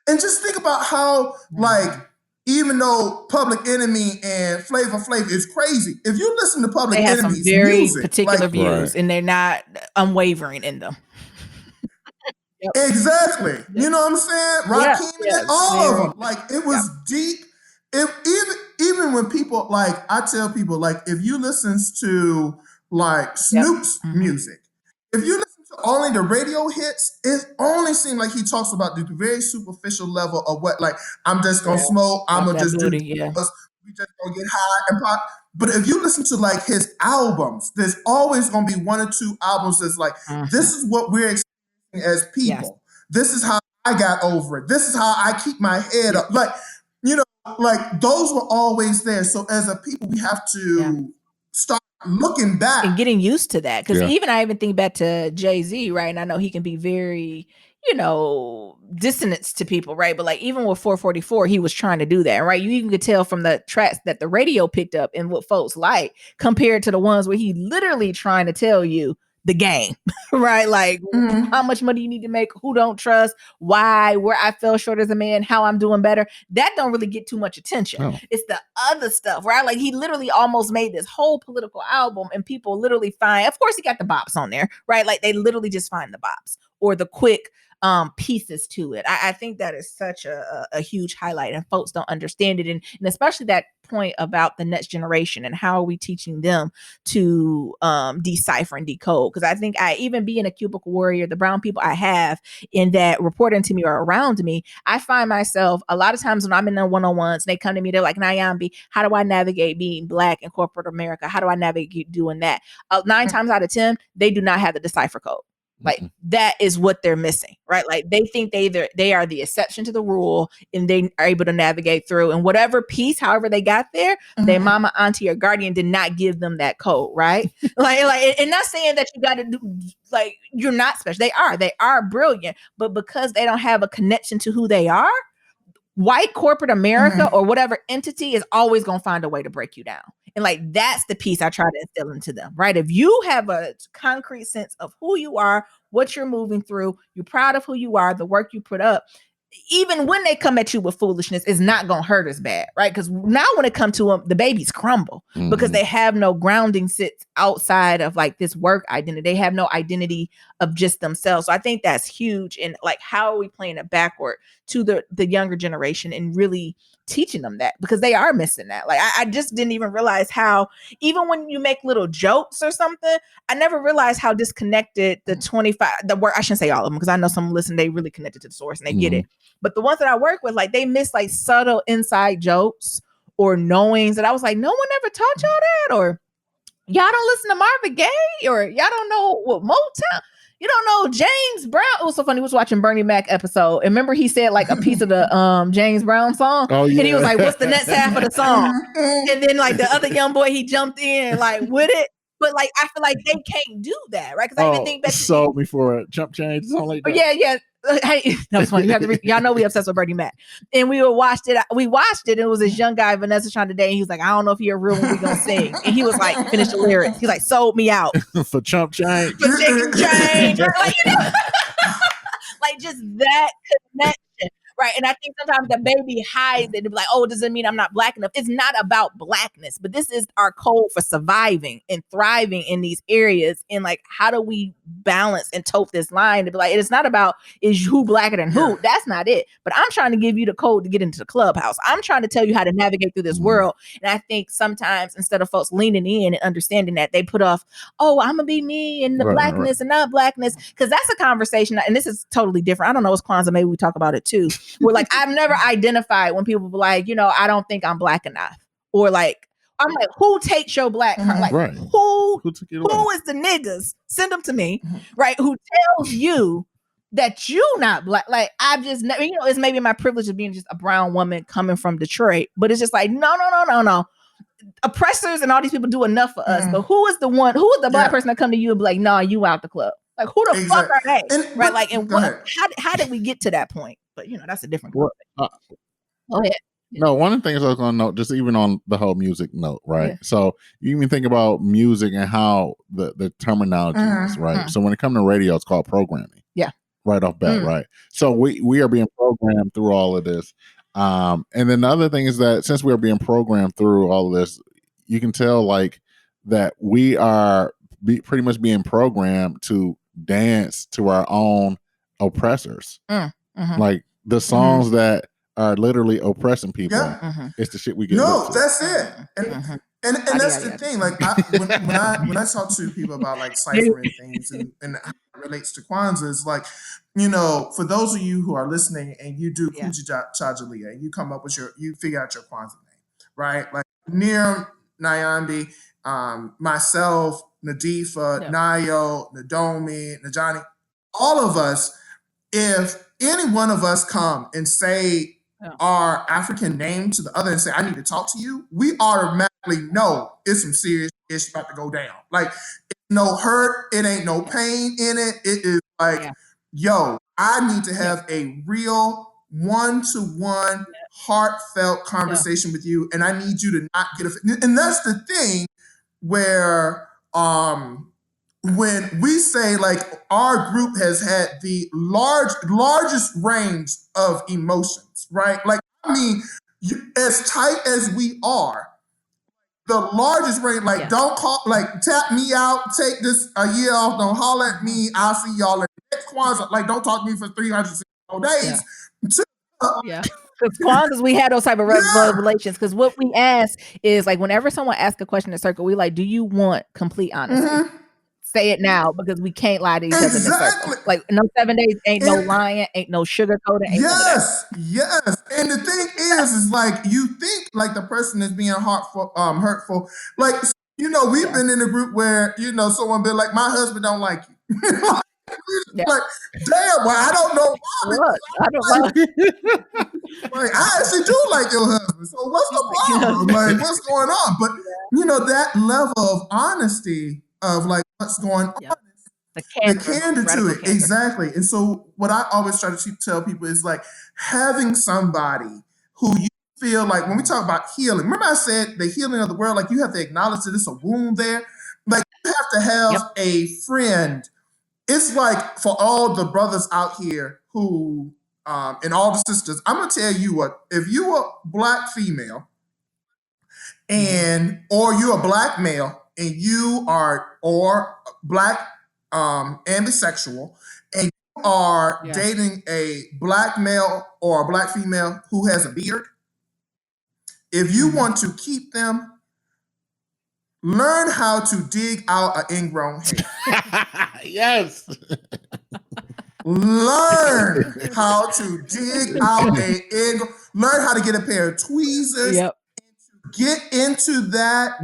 And just think about how, like, even though Public Enemy and Flavor Flav is crazy, if you listen to Public They have some Enemy's very music, particular like, views, and they're not unwavering in them. Exactly. You know what I'm saying? Rakim and all of them. Like it was deep. Even when people I tell people if you listen to like Snoop's music, if you listen to only the radio hits, it only seems like he talks about the very superficial level of what I'm just gonna smoke, I'm gonna just do this, we just gonna get high and pop. But if you listen to his albums, there's always gonna be 1 or 2 albums that's this is what we're experiencing as people. This is how I got over it. This is how I keep my head up. Those were always there. So as a people, we have to start looking back and getting used to that. Because I even think back to Jay-Z, right? And I know he can be very, dissonant to people, right? But even with 444, he was trying to do that, right? You even could tell from the tracks that the radio picked up and what folks like compared to the ones where he literally trying to tell you the game, right? Like how much money you need to make, who don't trust, why, where I fell short as a man, how I'm doing better. That don't really get too much attention. No. It's the other stuff, right? Like he literally almost made this whole political album and people literally find, of course he got the bops on there, right? Like they literally just find the bops or the quick pieces to it. I think that is such a huge highlight and folks don't understand it. And especially that point about the next generation and how are we teaching them to decipher and decode. Because I think even being a cubicle warrior, the brown people I have in that reporting to me or around me, I find myself a lot of times when I'm in the one-on-ones, they come to me, they're like, Nyambi, how do I navigate being Black in corporate America? How do I navigate doing that? 9 times out of 10, they do not have the decipher code. Like that is what they're missing, right? Like they think they are the exception to the rule and they are able to navigate through and whatever piece, however they got there, their mama, auntie, or guardian did not give them that code, right? And not saying that you got to do you're not special. They are brilliant, but because they don't have a connection to who they are, white corporate America or whatever entity is always going to find a way to break you down. And that's the piece I try to instill into them, right? If you have a concrete sense of who you are, what you're moving through, you're proud of who you are, the work you put up, even when they come at you with foolishness, it's not going to hurt as bad, right? Because now when it comes to them, the babies crumble because they have no grounding sits outside of like this work identity. They have no identity of just themselves. So I think that's huge. And like, how are we playing it backward to the younger generation and really teaching them that, because they are missing that. Like, I just didn't even realize how, even when you make little jokes or something, I never realized how disconnected the work, I shouldn't say all of them, because I know some listen, they really connected to the source and they get it. But the ones that I work with, like, they miss like subtle inside jokes or knowings that I was like, no one ever taught y'all that, or y'all don't listen to Marvin Gaye, or y'all don't know what Motown. You don't know James Brown. It was so funny. We was watching Bernie Mac episode. And remember he said like a piece of the James Brown song. Oh, yeah. And he was like, what's the next half of the song? And then like the other young boy, he jumped in like with it. But like, I feel like they can't do that, right? Because I even think back to sold me for a chump change, something like that. Yeah. Hey, that was funny. You have to y'all know we obsessed with Bernie Mac. And we watched it. And it was this young guy, Vanessa, trying to date. And he was like, I don't know if you're real when we gonna sing. And he was like, finish the lyrics. He's like, sold me out. For chump change. For chicken change. Like, you know, like just that connection. Right. And I think sometimes the baby hides it and be like, oh, does it mean I'm not black enough? It's not about blackness, but this is our code for surviving and thriving in these areas. And like, how do we balance and tote this line to be like, it's not about is who blacker than who? That's not it. But I'm trying to give you the code to get into the clubhouse. I'm trying to tell you how to navigate through this world. And I think sometimes instead of folks leaning in and understanding that, they put off, oh, I'm gonna be me and the blackness and not blackness. Because that's a conversation. And this is totally different. I don't know, it's Kwanzaa. Maybe we talk about it too. Where like, I've never identified when people be like, you know, I don't think I'm black enough. Or like, I'm like, who takes your black card? Like, who is the niggas? Send them to me, right? Who tells you that you not black? Like, I've just never, you know, it's maybe my privilege of being just a brown woman coming from Detroit, but it's just like, no. Oppressors and all these people do enough for us. But who is the black person that come to you and be like, nah, you out the club? Like, who the fuck are they? And, right? Like, and how did we get to that point? But you know, that's a different Go ahead. No, one of the things I was going to note, just even on the whole music note, right? Yeah. So you even think about music and how the terminology is, right? So when it comes to radio, it's called programming. Yeah. Right off bat, right? So we are being programmed through all of this. And then the other thing is that since we are being programmed through all of this, you can tell like that we are pretty much being programmed to dance to our own oppressors. Like the songs that are literally oppressing people. It's the shit we get. No, that's it. And that's the thing. Like when I talk to people about like ciphering things and how it relates to Kwanzaa, it's like, you know, for those of you who are listening and you do Kuji Chajalia, you come up with you figure out your Kwanzaa name, right? Like Niram, Nyandi, myself, Nadifa, Nayo, Nadomi, Najani, all of us, if any one of us come and say our African name to the other and say, I need to talk to you, we automatically know it's some serious shit about to go down. Like, it's no hurt, it ain't no pain in it. It is like, yo, I need to have a real one-to-one heartfelt conversation with you, and I need you to not get offended. And that's the thing where when we say like our group has had the largest range of emotions, right? Like, I mean, as tight as we are, the largest range, like don't call, like tap me out, take this a year off, don't holler at me, I'll see y'all in next Kwanzaa. Like, don't talk to me for 364 days. Because Kwanzaa, we had those type of revelations. Because what we ask is like, whenever someone asks a question in circle, we like, do you want complete honesty? Say it now, because we can't lie to each other in this circle. Like, no 7 days, ain't no lying, ain't no sugarcoating, ain't none of that. Yes. And the thing is like, you think like the person is being hurtful. Like, you know, we've been in a group where, you know, someone been like, my husband don't like you. Like, damn, well, I don't know why. I don't know. Like, I actually do like your husband. So what's the problem? Like, what's going on? But you know, that level of honesty of like what's going on, the candor to it. Exactly. And so what I always try to tell people is like having somebody who you feel like, when we talk about healing, remember I said the healing of the world, like you have to acknowledge that it's a wound there. Like, you have to have a friend. It's like for all the brothers out here who and all the sisters, I'm gonna tell you what: if you a black female or you're a black male and you are or black and bisexual and you are dating a black male or a black female who has a beard, if you want to keep them, learn how to dig out an ingrown hair. Yes. Learn how to dig out learn how to get a pair of tweezers. Yep. Get into that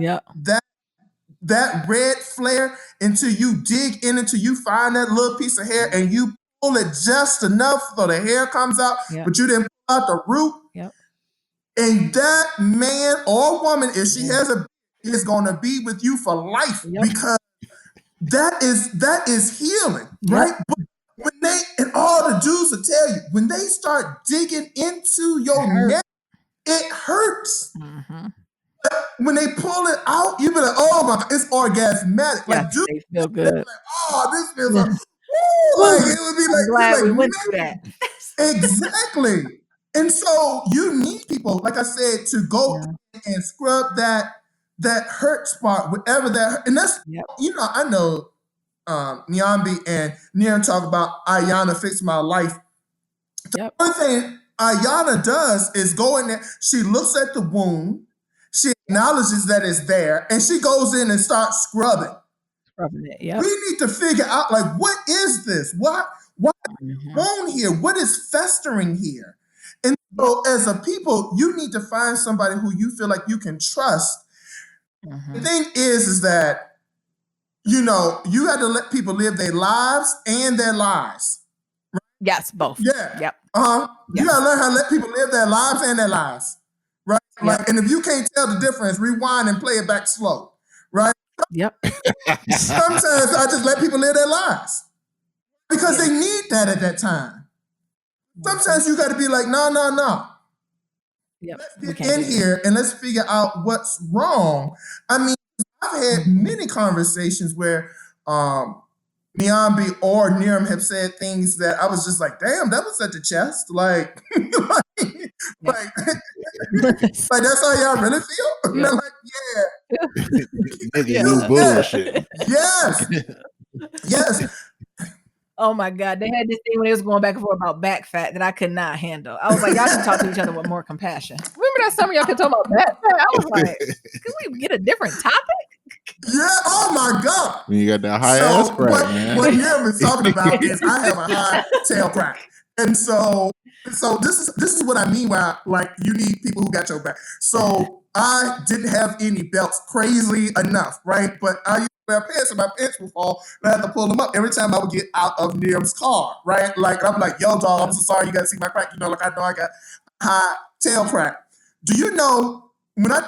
red flare until you dig in, until you find that little piece of hair and you pull it just enough so the hair comes out, but you didn't pull out the root. Yep. And that man or woman, if she has a, is going to be with you for life because that is healing, right? But when and all the dudes will tell you, when they start digging into your neck, it hurts. When they pull it out, you be like, oh my God, it's orgasmatic. Like, dude, they feel good. Like, oh, this feels like, it would be like, glad we went through that. Exactly. And so you need people, like I said, to go and scrub that hurt spot, whatever that, and that's, I know Nyambi and Niram talk about Ayana fixed my life. The one thing Ayana does is go in there, she looks at the wound, she acknowledges that it's there, and she goes in and starts scrubbing. Scrubbing it, We need to figure out, like, what is this? What wound here? What is festering here? And so as a people, you need to find somebody who you feel like you can trust. The thing is that, you got to let people live their lives and their lies. Right? Yes, both. Yeah. Yep. You got to learn how to let people live their lives and their lives. Right? Like, and if you can't tell the difference, rewind and play it back slow. Right? Yep. Sometimes I just let people live their lives because they need that at that time. Sometimes you got to be like, no. Yep. Let's get in here and let's figure out what's wrong. I mean, I've had many conversations where Nyambi or Niram have said things that I was just like, damn, that was at the chest. Like, like that's how y'all really feel? And they're like, Nigga, you bullshit. Yes. Oh my God. They had this thing when they was going back and forth about back fat that I could not handle. I was like, y'all should talk to each other with more compassion. Remember that some of y'all could talk about back fat? I was like, can we get a different topic? Yeah, oh my God. You got that high ass crack, man. What Niram is talking about is I have a high tail crack. And so this is what I mean by, like, you need people who got your back. So I didn't have any belts crazily enough, right? But I used to wear pants and my pants would fall and I had to pull them up every time I would get out of Niram's car, right? Like, I'm like, yo, dog, I'm so sorry you got to see my crack. I know I got high tail crack. Do you know,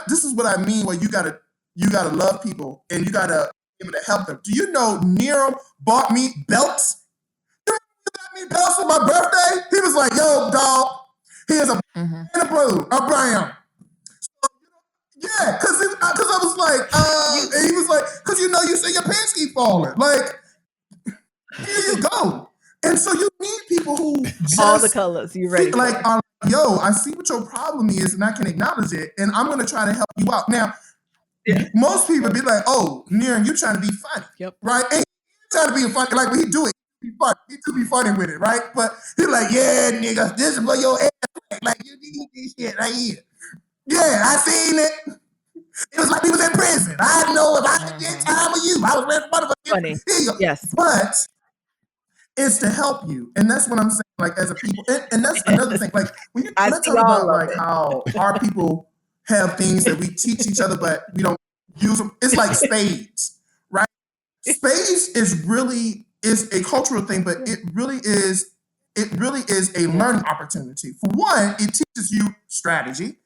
this is what I mean where you gotta love people and you gotta be able to help them. Do you know Niram bought me belts? Me belts for my birthday. He was like, yo, dog, here's a and a blue, a brown. So, yeah, because I was like, and he was like, because you say your pants keep falling. Like, here you go. And so you need people who just all the colors you ready like, yo, I see what your problem is and I can acknowledge it and I'm gonna try to help you out. Now, most people be like, oh, Niram, you trying to be funny. Right? And he's trying to be funny, like when he do it. He do be funny with it, right? But he's like, yeah, nigga, this is for your ass. Like, you need this shit right here. Yeah, I seen it. It was like he was in prison. I know if I could get time with you, I was ready for funny. Yes. But it's to help you. And that's what I'm saying, like, as a people. And that's another thing. Like, when I talk about, like, how our people have things that we teach each other, but we don't use them. It's like spades, right? Spades is a cultural thing, but it really is a learning opportunity. For one, it teaches you strategy.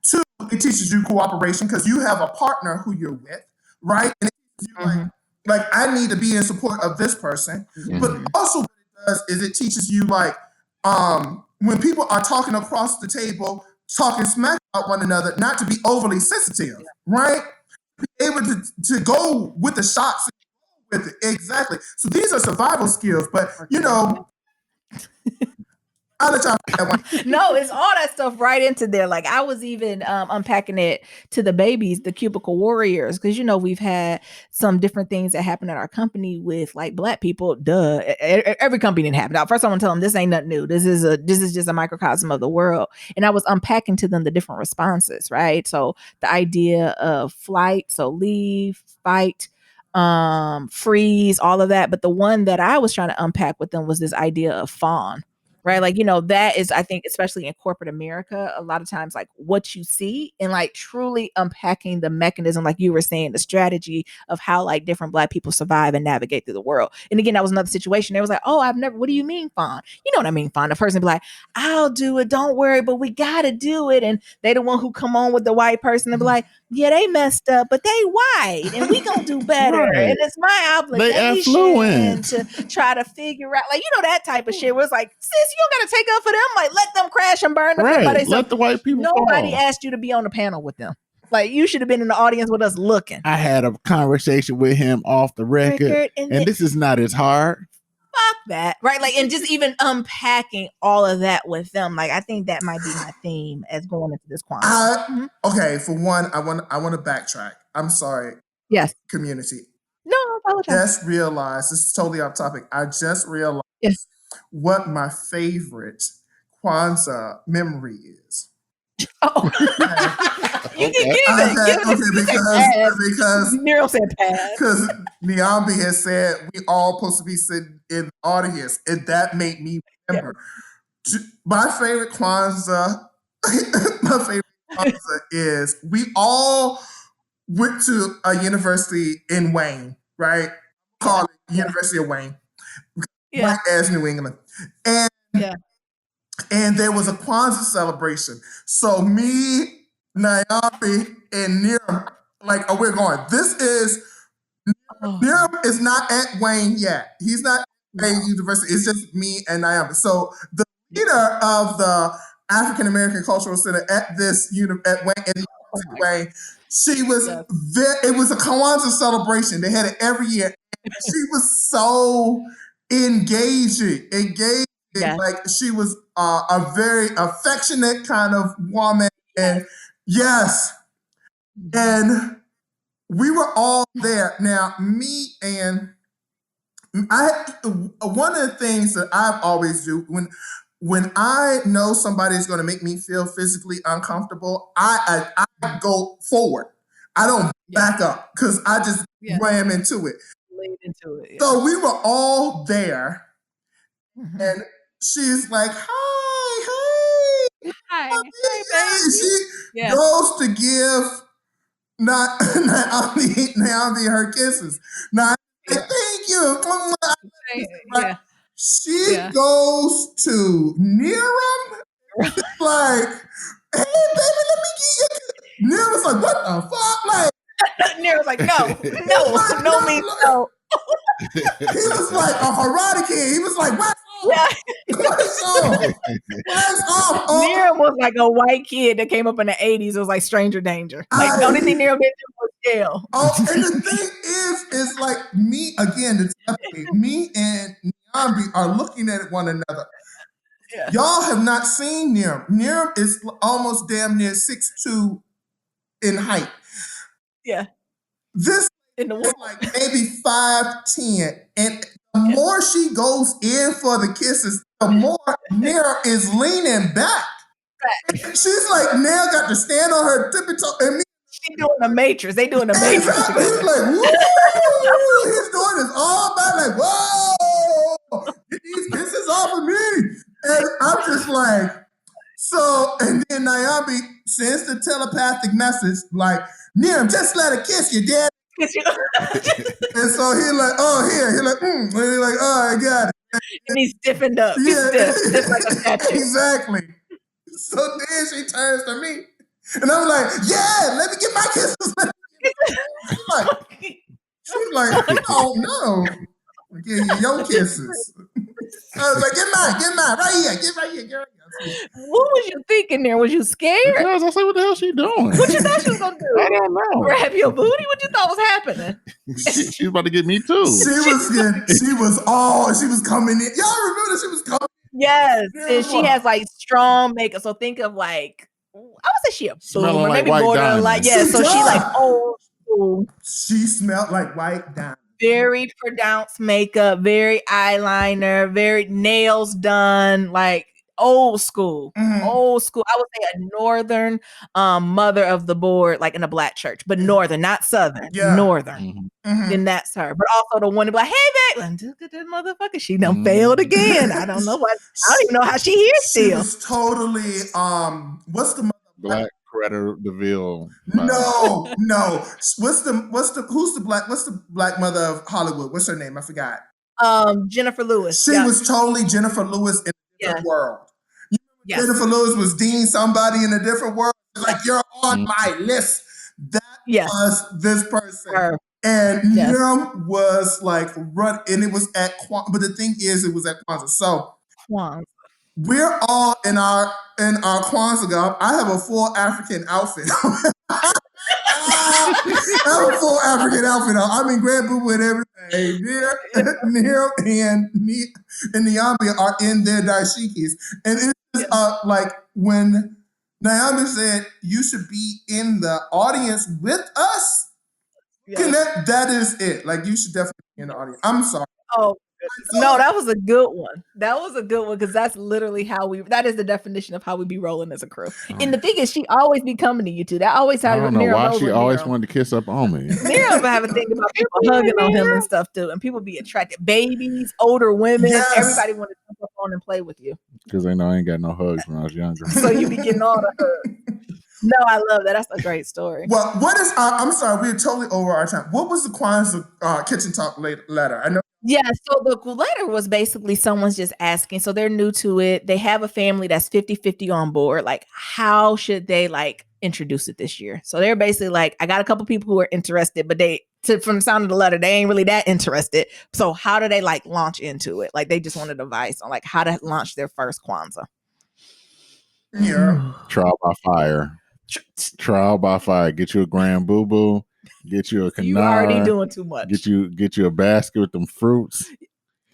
Two, it teaches you cooperation because you have a partner who you're with, right? And it teaches you like I need to be in support of this person. But also what it does is it teaches you, like, when people are talking across the table, talking smack about one another, not to be overly sensitive, right? Be able to go with the shots with it. Exactly. So these are survival skills, but I'll let y'all that one. No, it's all that stuff right into there. Like I was even unpacking it to the babies, the cubicle warriors, because we've had some different things that happen at our company with like Black people. Duh, every company didn't happen. Now, first, I want to tell them this ain't nothing new. This is just a microcosm of the world. And I was unpacking to them the different responses, right? So the idea of flight, so leave, fight, freeze, all of that. But the one that I was trying to unpack with them was this idea of fawn. Right. Like, that is, I think, especially in corporate America, a lot of times, like what you see and like truly unpacking the mechanism, like you were saying, the strategy of how like different Black people survive and navigate through the world. And again, that was another situation. They was like, oh, what do you mean, fawn? You know what I mean, fawn? The person be like, I'll do it. Don't worry, but we got to do it. And they the one who come on with the white person and be like, yeah, they messed up, but they white and we gonna do better. Right. And it's my obligation to try to figure out, like, that type of shit where it's like, sis, you don't gotta take up for them. Like, let them crash and burn. Right. Let the white people Nobody fall. asked you to be on the panel with them. Like, you should have been in the audience with us looking. I had a conversation with him off the record and this is not as hard. Fuck that. Right. Like, and just even unpacking all of that with them. Like, I think that might be my theme as going into this Kwanzaa. Okay, for one, I want to backtrack. I'm sorry. Yes. Community. No, I apologize. Just realized, this is totally off topic. I just realized what my favorite Kwanzaa memory is. Oh. You can give it. Because Nero said pass. Because Niambi has said we all supposed to be sitting in the audience, and that made me remember. My favorite Kwanzaa is we all went to a university in Wayne, right? Call it University of Wayne, white as New England, and there was a Kwanzaa celebration. So me, Niambi, and Niram, like, we're going. Niram is not at Wayne yet. He's not at Wayne University. It's just me and Niambi. So the leader of the African American Cultural Center at this at Wayne, Wayne, she was it was a Kwanzaa celebration. They had it every year. She was so engaging. Yeah. Like, she was a very affectionate kind of woman. And and we were all there. Now, me and one of the things that I've always do when I know somebody is going to make me feel physically uncomfortable, I go forward. I don't back up because I just ram into it. So we were all there, and she's like, hi, she goes to give not only her kisses. Now, thank you. She goes to Niram, like, hey, baby, let me get you. Niram was like, what the fuck? Like, Niram's like, no means no. He was like a karate kid. He was like, what? What's off? Niram was like a white kid that came up in the 80s. It was like Stranger Danger. Like, the only thing Niram did was jail. And the thing is like, me and Niambi are looking at one another. Yeah. Y'all have not seen Niram. Niram is almost damn near 6'2" in height. Yeah. This is like maybe 5'10", and the more she goes in for the kisses, the more Niram is leaning back. She's like, now got to stand on her tippy toe, and she's doing the Matrix. They doing the Matrix. He's like, woo! He's doing this all by like, whoa! Get these kisses off of me. And I'm just like, so, and then Niambi sends the telepathic message, like, Niram, just let her kiss you, Dad. And so he's like, oh, here. He's like, And he's like, oh, I got it. And he's stiffened up. He's stiff like a statue. Exactly. So then she turns to me, and I'm like, yeah, let me get my kisses. She's like, oh, no. Give you your kisses. I was like, get mine, right here, get right here. What was you thinking there? Was you scared? Because I was like, what the hell she doing? What you thought she was gonna do? I don't know. Grab your booty? What you thought was happening? She's about to get me too. She was coming in. Y'all remember that she was coming in Yes, Very and she well. has like strong makeup. So think of like I would say she a Smelling boomer, like maybe white borderline. diamonds. Yeah, She so she like does. old school, She smelled like white diamond. very pronounced makeup, very eyeliner, very nails done, like old school. Mhm. Old school. I would say a northern mother of the board, like in a black church, but northern, not southern, Yeah. northern. Mhm. Mhm. Then that's her. But also the one to be like, hey, babe, look at that motherfucker. She done failed again. I don't know what. I don't even know how she here She still. was totally what's the Black Credit DeVille. no. What's the black mother of Hollywood? What's her name? I forgot. Jennifer Lewis. She Yep. was totally Jennifer Lewis in a different Yes. world. Yes. Jennifer Lewis was Dean somebody in a different world. Like, you're on Mhm. my list. That Yes. was this person. Her. And Yes. Nim was like and it was at but the thing is, it was at Kwanzaa. So Kwanzaa. we're all in our Kwanzaa garb. I have a full African outfit. I have a full African outfit on. I'm in Grand Boo and everything. Neil and Niambi are in their dashikis. And it's like when Niambi said, you should be in the audience with us. Yes. That is it. Like, you should definitely be in the audience. I'm sorry. Oh, no, that was a good one. That was a good one because that's literally that is the definition of how we be rolling as a crew. And the thing is, she always be coming to you too. That always I how don't know Nero why knows she what always Nero. wanted to kiss up on me. Nero have a thing about people hugging on him and stuff too, and people be attracted. Babies, older women, Yes. everybody want to jump up on and play with you. Because they know I ain't got no hugs when I was younger. So you be getting all the hugs. No, I love that. That's a great story. Well, what is I'm sorry, we're totally over our time. What was the Kwanzaa kitchen talk letter? I know. Yeah, so the letter was basically someone's just asking. So they're new to it. They have a family that's 50-50 on board. Like, how should they like introduce it this year? So they're basically like, I got a couple people who are interested, but from the sound of the letter, they ain't really that interested. So how do they like launch into it? Like, they just wanted advice on like how to launch their first Kwanzaa. Yeah. Trial by fire. Trial by fire. Get you a Grand Boo Boo. Get you a canard. You already doing too much. Get you a basket with them fruits.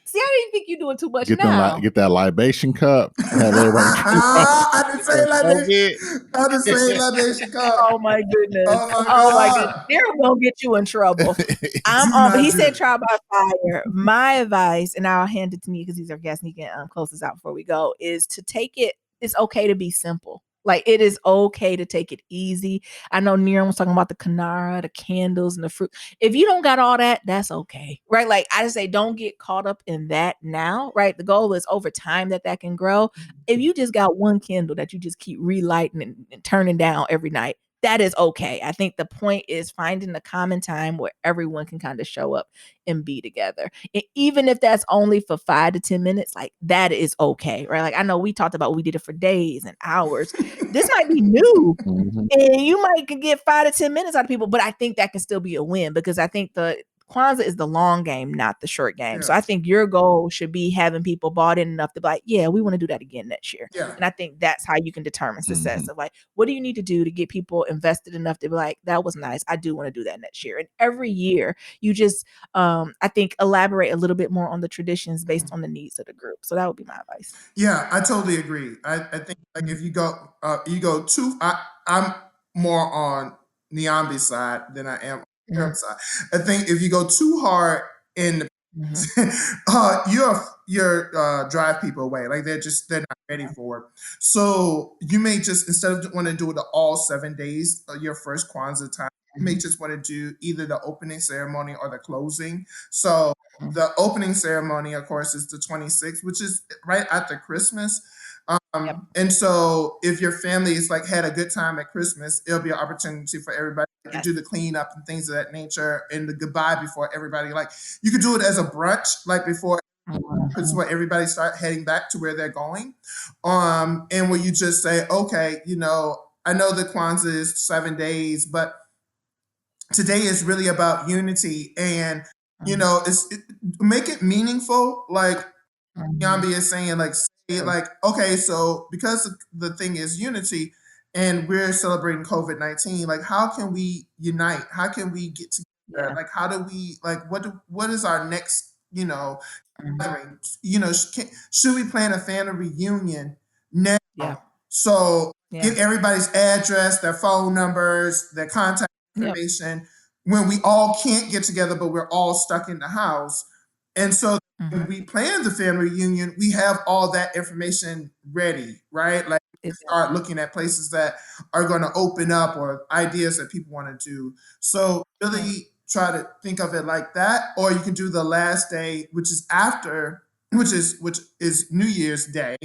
See, I didn't think you're doing too much Get now. get that libation cup. Have everybody. I didn't say libation. I didn't say libation cup. Oh my goodness. Oh my Oh my God. goodness. They're gonna get you in trouble. Do But he not said do. trial by fire. My advice, and I'll hand it to me because he's our guest and he can close this out before we go, is to take it. It's okay to be simple. Like, it is okay to take it easy. I know Niram was talking about the Kanara, the candles, and the fruit. If you don't got all that, that's okay, right? Like, I just say, don't get caught up in that now, right? The goal is over time that can grow. If you just got one candle that you just keep relighting and turning down every night, that is okay. I think the point is finding the common time where everyone can kind of show up and be together. And even if that's only for 5 to 10 minutes, like, that is okay, right? Like, I know we talked about we did it for days and hours. This might be new, and you might get 5 to 10 minutes out of people, but I think that can still be a win because I think the Kwanzaa is the long game, not the short game. So I think your goal should be having people bought in enough to be like, yeah, we want to do that again next year. Yeah. And I think that's how you can determine success of like, what do you need to do to get people invested enough to be like, that was nice. I do want to do that next year. And every year you just, I think, elaborate a little bit more on the traditions based on the needs of the group. So that would be my advice. Yeah, I totally agree. I think like if you go too, I'm more on Niambi's side than I am on Arab's side. I think if you go too hard in your drive people away. Like, they're not ready for it. So you may just, instead of want to do it all 7 days of your first Kwanzaa time, you may just want to do either the opening ceremony or the closing. So the opening ceremony, of course, is the 26th, which is right after Christmas. And so if your family is like had a good time at Christmas, it'll be an opportunity for everybody to do the cleanup and things of that nature and the goodbye before everybody, like, you could do it as a brunch, like before everybody start heading back to where they're going. And where you just say, okay, I know the Kwanzaa is 7 days, but today is really about unity and, make it meaningful. Like Yambi is saying, like, say, like, okay, so because the thing is unity and we're celebrating COVID-19, like, how can we unite? How can we get together? Like, how do we, like, what is our next, gathering. You know, should we plan a family reunion now? Yeah. So Yeah. get everybody's address, their phone numbers, their contact Yep. information when we all can't get together, but we're all stuck in the house. And so when we plan the family reunion, we have all that information ready, right? Like we start looking at places that are going to open up or ideas that people want to do. So really try to think of it like that. Or you can do the last day, which is New Year's Day.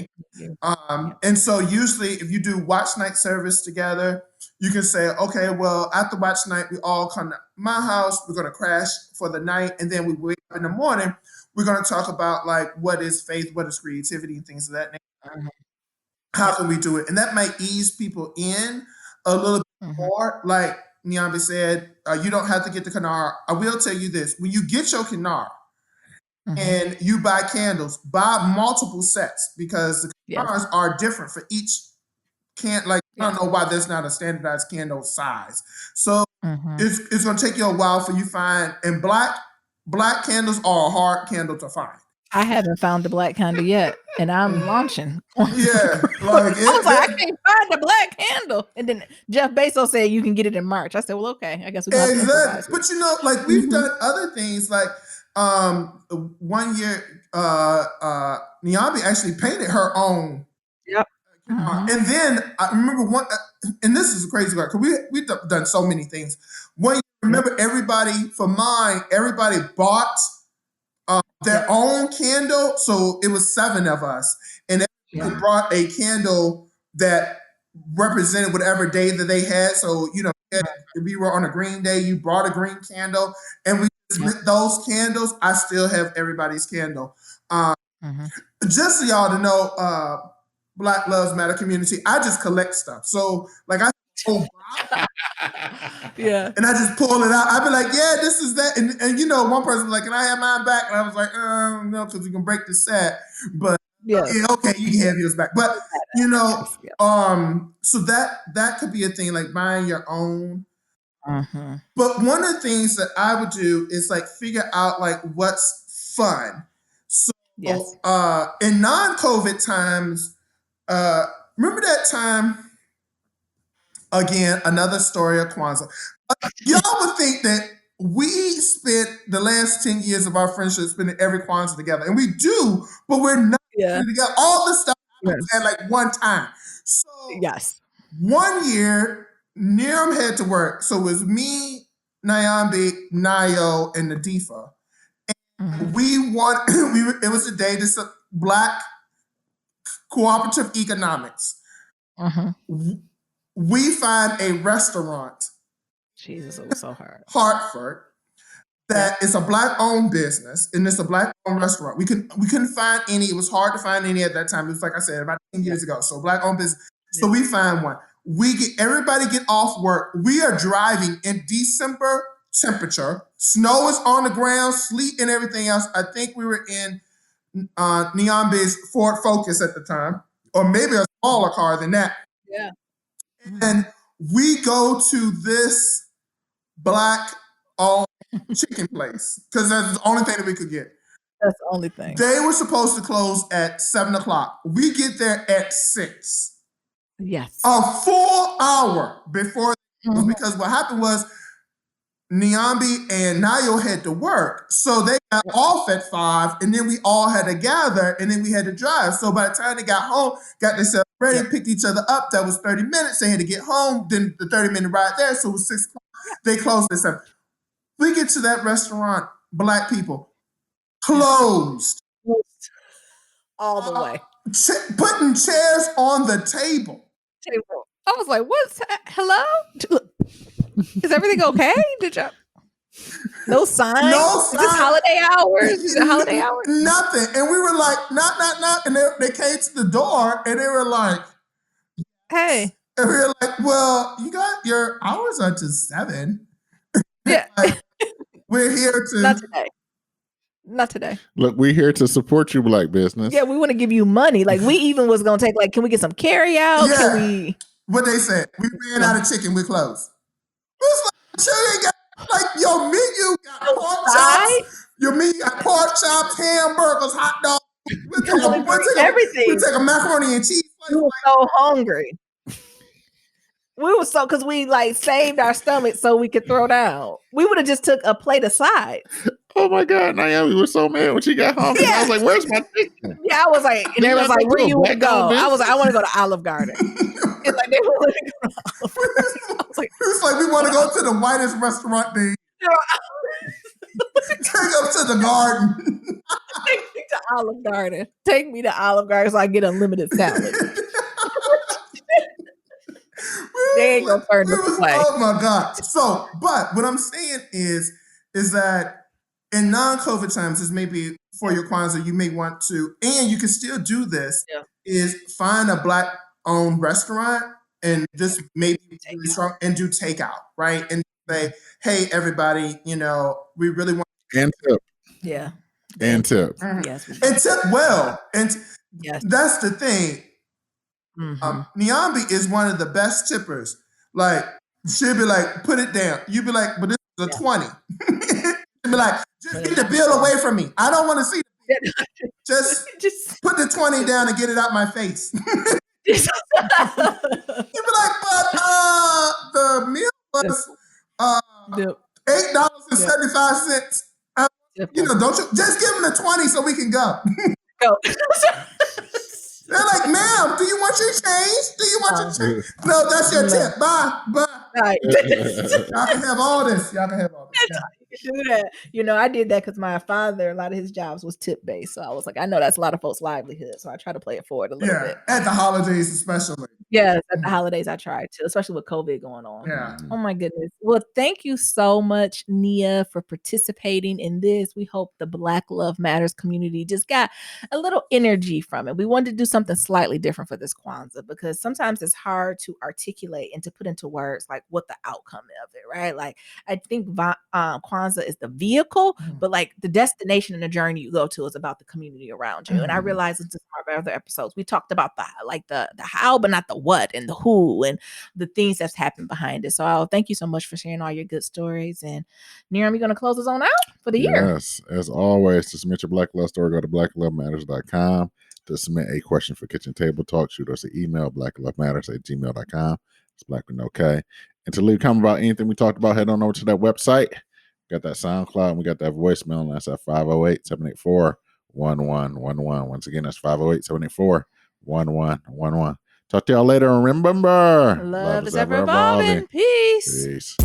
And so usually if you do watch night service together, you can say, okay, well, after watch night, we all come to my house. We're going to crash for the night. And then we wake up in the morning. We're going to talk about like, what is faith? What is creativity and things of that nature. How can we do it? And that might ease people in a little bit more. Like Nyambe said, you don't have to get the Kinar. I will tell you this. When you get your Kinar, and you buy candles, buy multiple sets because the Kinars are different for each like I don't know why there's not a standardized candle size. So it's gonna take you a while for you find, and black candles are a hard candle to find. I haven't found the black candle yet, and I'm launching. Yeah, like I was like, I can't find the black candle, and then Jeff Bezos said you can get it in March. I said, well, okay, I guess we got to improvise. But you know, like we've done other things. Like 1 year, Nyambe actually painted her own. Yep. And then I remember one, and this is a crazy part because we've done so many things. One year, remember everybody bought their own candle. So it was 7 of us, and everybody brought a candle that represented whatever day that they had. So, you know, if we were on a green day, you brought a green candle, and we lit those candles. I still have everybody's candle. Just so y'all to know, Black Lives Matter community, I just collect stuff. So like and I just pull it out. I'd be like, yeah, this is that. And you know, one person was like, can I have mine back? And I was like, no, because we can break the set. But okay, you can have yours back. But you know, so that could be a thing, like buying your own. But one of the things that I would do is like figure out like what's fun. So in non-COVID times, remember that time, again, another story of Kwanzaa. Y'all would think that we spent the last 10 years of our friendship spending every Kwanzaa together. And we do, but we're not together. All the stuff at like one time. So 1 year, Niram had to work. So it was me, Nyambe, Nayo, and Nadifa. And it was a day, this Black cooperative economics. We find a restaurant. Jesus, it was so hard. Hartford, that is a Black-owned business, and it's a Black-owned restaurant. We couldn't find any. It was hard to find any at that time. It was like I said, about 10 years ago. So Black-owned business. So we find one. Everybody get off work. We are driving in December temperature. Snow is on the ground, sleet and everything else. I think we were in Nyambe's Ford Focus at the time, or maybe a smaller car than that. And we go to this Black-owned chicken place because that's the only thing that we could get. That's the only thing. They were supposed to close at 7:00. We get there at 6. A full hour before because what happened was Nyambe and Nayo had to work. So they got off at 5, and then we all had to gather, and then we had to drive. So by the time they got home, got themselves ready, picked each other up. That was 30 minutes. They had to get home. Then the 30-minute ride there. So it was 6 o'clock. They closed at 7. We get to that restaurant, Black people, closed. All the way. Putting chairs on the table. I was like, hello? Is everything okay? Did you? No sign? No sign. Is this holiday hours? Is it holiday hours? Nothing. And we were like, knock. And they came to the door and they were like, hey. And we were like, well, you got your hours are to 7. Yeah. Like, we're here to. Not today. Look, we're here to support you, Black business. Yeah, we want to give you money. Like we even was gonna take can we get some carry out? Yeah. Can we? What they said? We ran out of chicken. We closed. It was like, sure, you got your menu got pork chops. Your meat, pork chops, hamburgers, hot dogs. We'll everything. take a macaroni and cheese. We were so hungry. We were so because we like saved our stomach so we could throw down. We would have just took a plate of sides. Oh my God, Naomi was so mad when she got home. Yeah. I was like, "Where's my chicken?" Yeah, I was like, and everyone's like, "Where you want to go?" I was like, "I want to go to Olive Garden." It's like they wanted to go to Olive Garden. I was like, it's like we want to go to the whitest restaurant there. Take us to the garden. Take me to Olive Garden. Take me to Olive Garden so I get unlimited salad. They ain't gonna turn this way. Oh my God. So, but what I'm saying is that in non-COVID times, is maybe for your Kwanzaa, you may want to, and you can still do this, is find a Black-owned restaurant and just maybe really strong and do takeout, right? And say, hey, everybody, we really want and tip. Yeah. And tip. Yes. And tip well. And yes. That's the thing. Nyambi is one of the best tippers. Like, she'll be like, put it down. You be like, but this is a 20. She'll be like, just get the bill away from me. I don't want to see it. Just put the 20 down and get it out my face. You'd be like, but the meal was $8.75. Don't you just give them the 20 so we can go. Go. They're like, ma'am, do you want your change? Do you want your change? No, that's your tip. Bye. Right. Y'all can have all this. Yeah. Do that. I did that because my father, a lot of his jobs was tip based. So I was like, I know that's a lot of folks' livelihood. So I try to play it forward a little bit. At the holidays, especially. Yes, at the holidays, I try to, especially with COVID going on. Yeah. Oh my goodness. Well, thank you so much, Nia, for participating in this. We hope the Black Love Matters community just got a little energy from it. We wanted to do something slightly different for this Kwanzaa because sometimes it's hard to articulate and to put into words like what the outcome of it, right? Like I think Kwanzaa is the vehicle, but like the destination and the journey you go to is about the community around you. And I realized in some of our other episodes, we talked about the how, but not the what and the who and the things that's happened behind it. So thank you so much for sharing all your good stories. And Niram, you going to close us on out for the year? Yes, as always, to submit your Black Love story, go to blacklovematters.com. To submit a question for Kitchen Table Talk, shoot us an email, blacklovematters@gmail.com. It's Black with no K. And to leave a comment about anything we talked about, head on over to that website. We got that SoundCloud and we got that voicemail, and that's at 508-784-1111. Once again, that's 508-784-1111. Talk to y'all later, and remember, love is ever evolving. Peace.